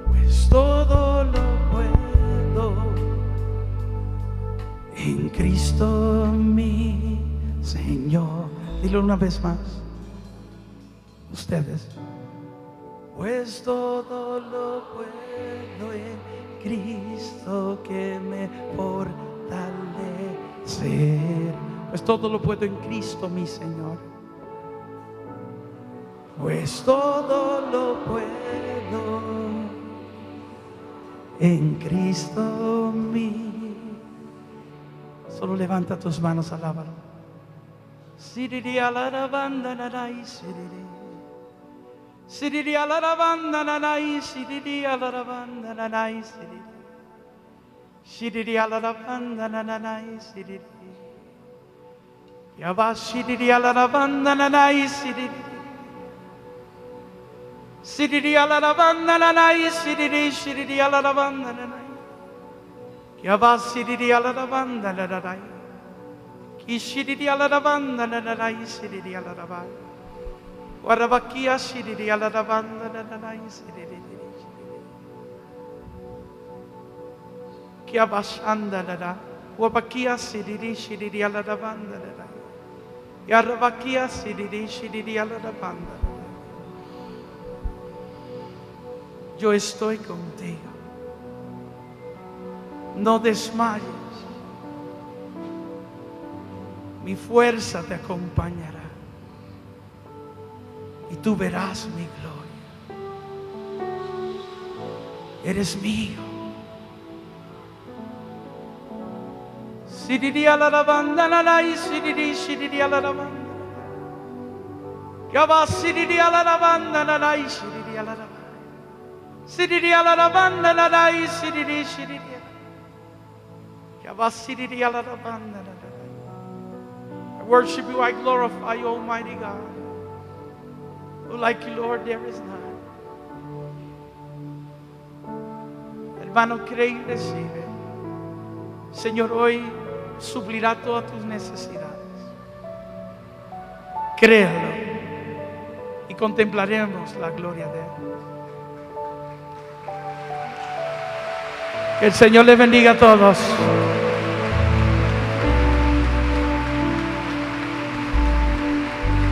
Pues todo lo puedo en Cristo mi Señor. Dilo una vez más, ustedes. Pues todo lo puedo en Cristo que me fortalece. Pues todo lo puedo en Cristo mi Señor. Pues todo lo puedo en Cristo mi. Solo levanta tus manos, alábalo. Siriri alarabanda narai siriri. Siriri alarabanda narai siriri alarabanda narai siriri. Siriri alarabanda narai siriri. Yaba siriri alarabanda narai siriri. Siriri alarabanda narai siriri siriri alarabanda narai. Yaba siriri alarabanda narai. Kishiriri alarabanda narai siriri alarabai. Warabakia siriri alarabanda narai siriri. Kiabashanda nara. Wabakia siriri siriri alarabanda narai. Yarabakia siriri siriri alarabanda. Yo estoy contigo. No desmayes. Mi fuerza te acompañará y tú verás mi gloria. Eres mío. Siriri alarabanda narai siriri siriri alarabanda. Yaba siriri alarabanda narai siriri alarabanda. Siriri alarabanda narai siriri siriri. Yaba siriri alarabanda narai. I worship you, I glorify you, Almighty God. Who like you, Lord, there is none. Hermano, cree y recibe. Señor, hoy suplirá todas tus necesidades. Créelo y contemplaremos la gloria de Él. Que el Señor les bendiga a todos.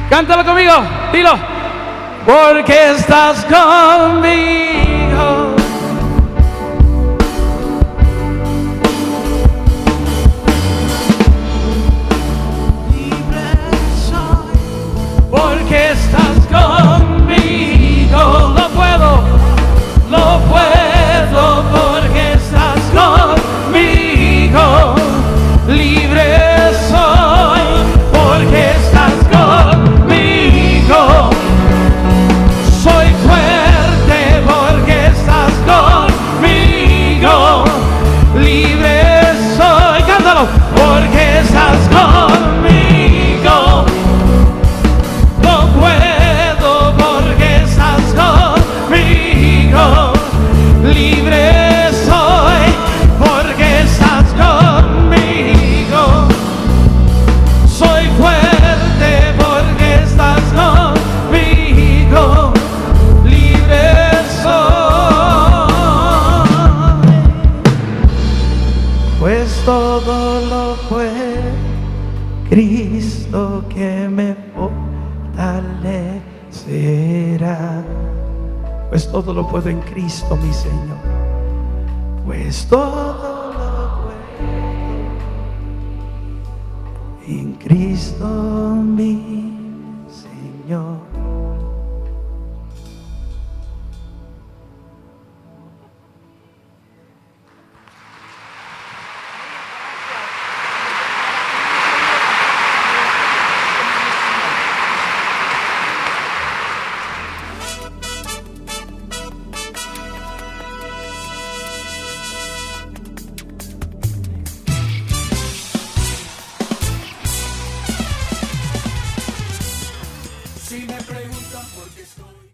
Cántalo conmigo, dilo. Porque estás conmigo. Libre soy. Porque estás conmigo. Lo puedo porque estás conmigo. Libre soy porque estás conmigo. Soy fuerte porque estás conmigo. Libre soy, cántalo, porque estás conmigo. No puedo porque estás conmigo. Libre soy porque estás conmigo. Soy fuerte porque estás conmigo. Libre soy. Pues todo lo puede Cristo que me fortalecerá. Pues todo lo puedo en Cristo mi Señor. Pues todo lo puedo en Cristo mi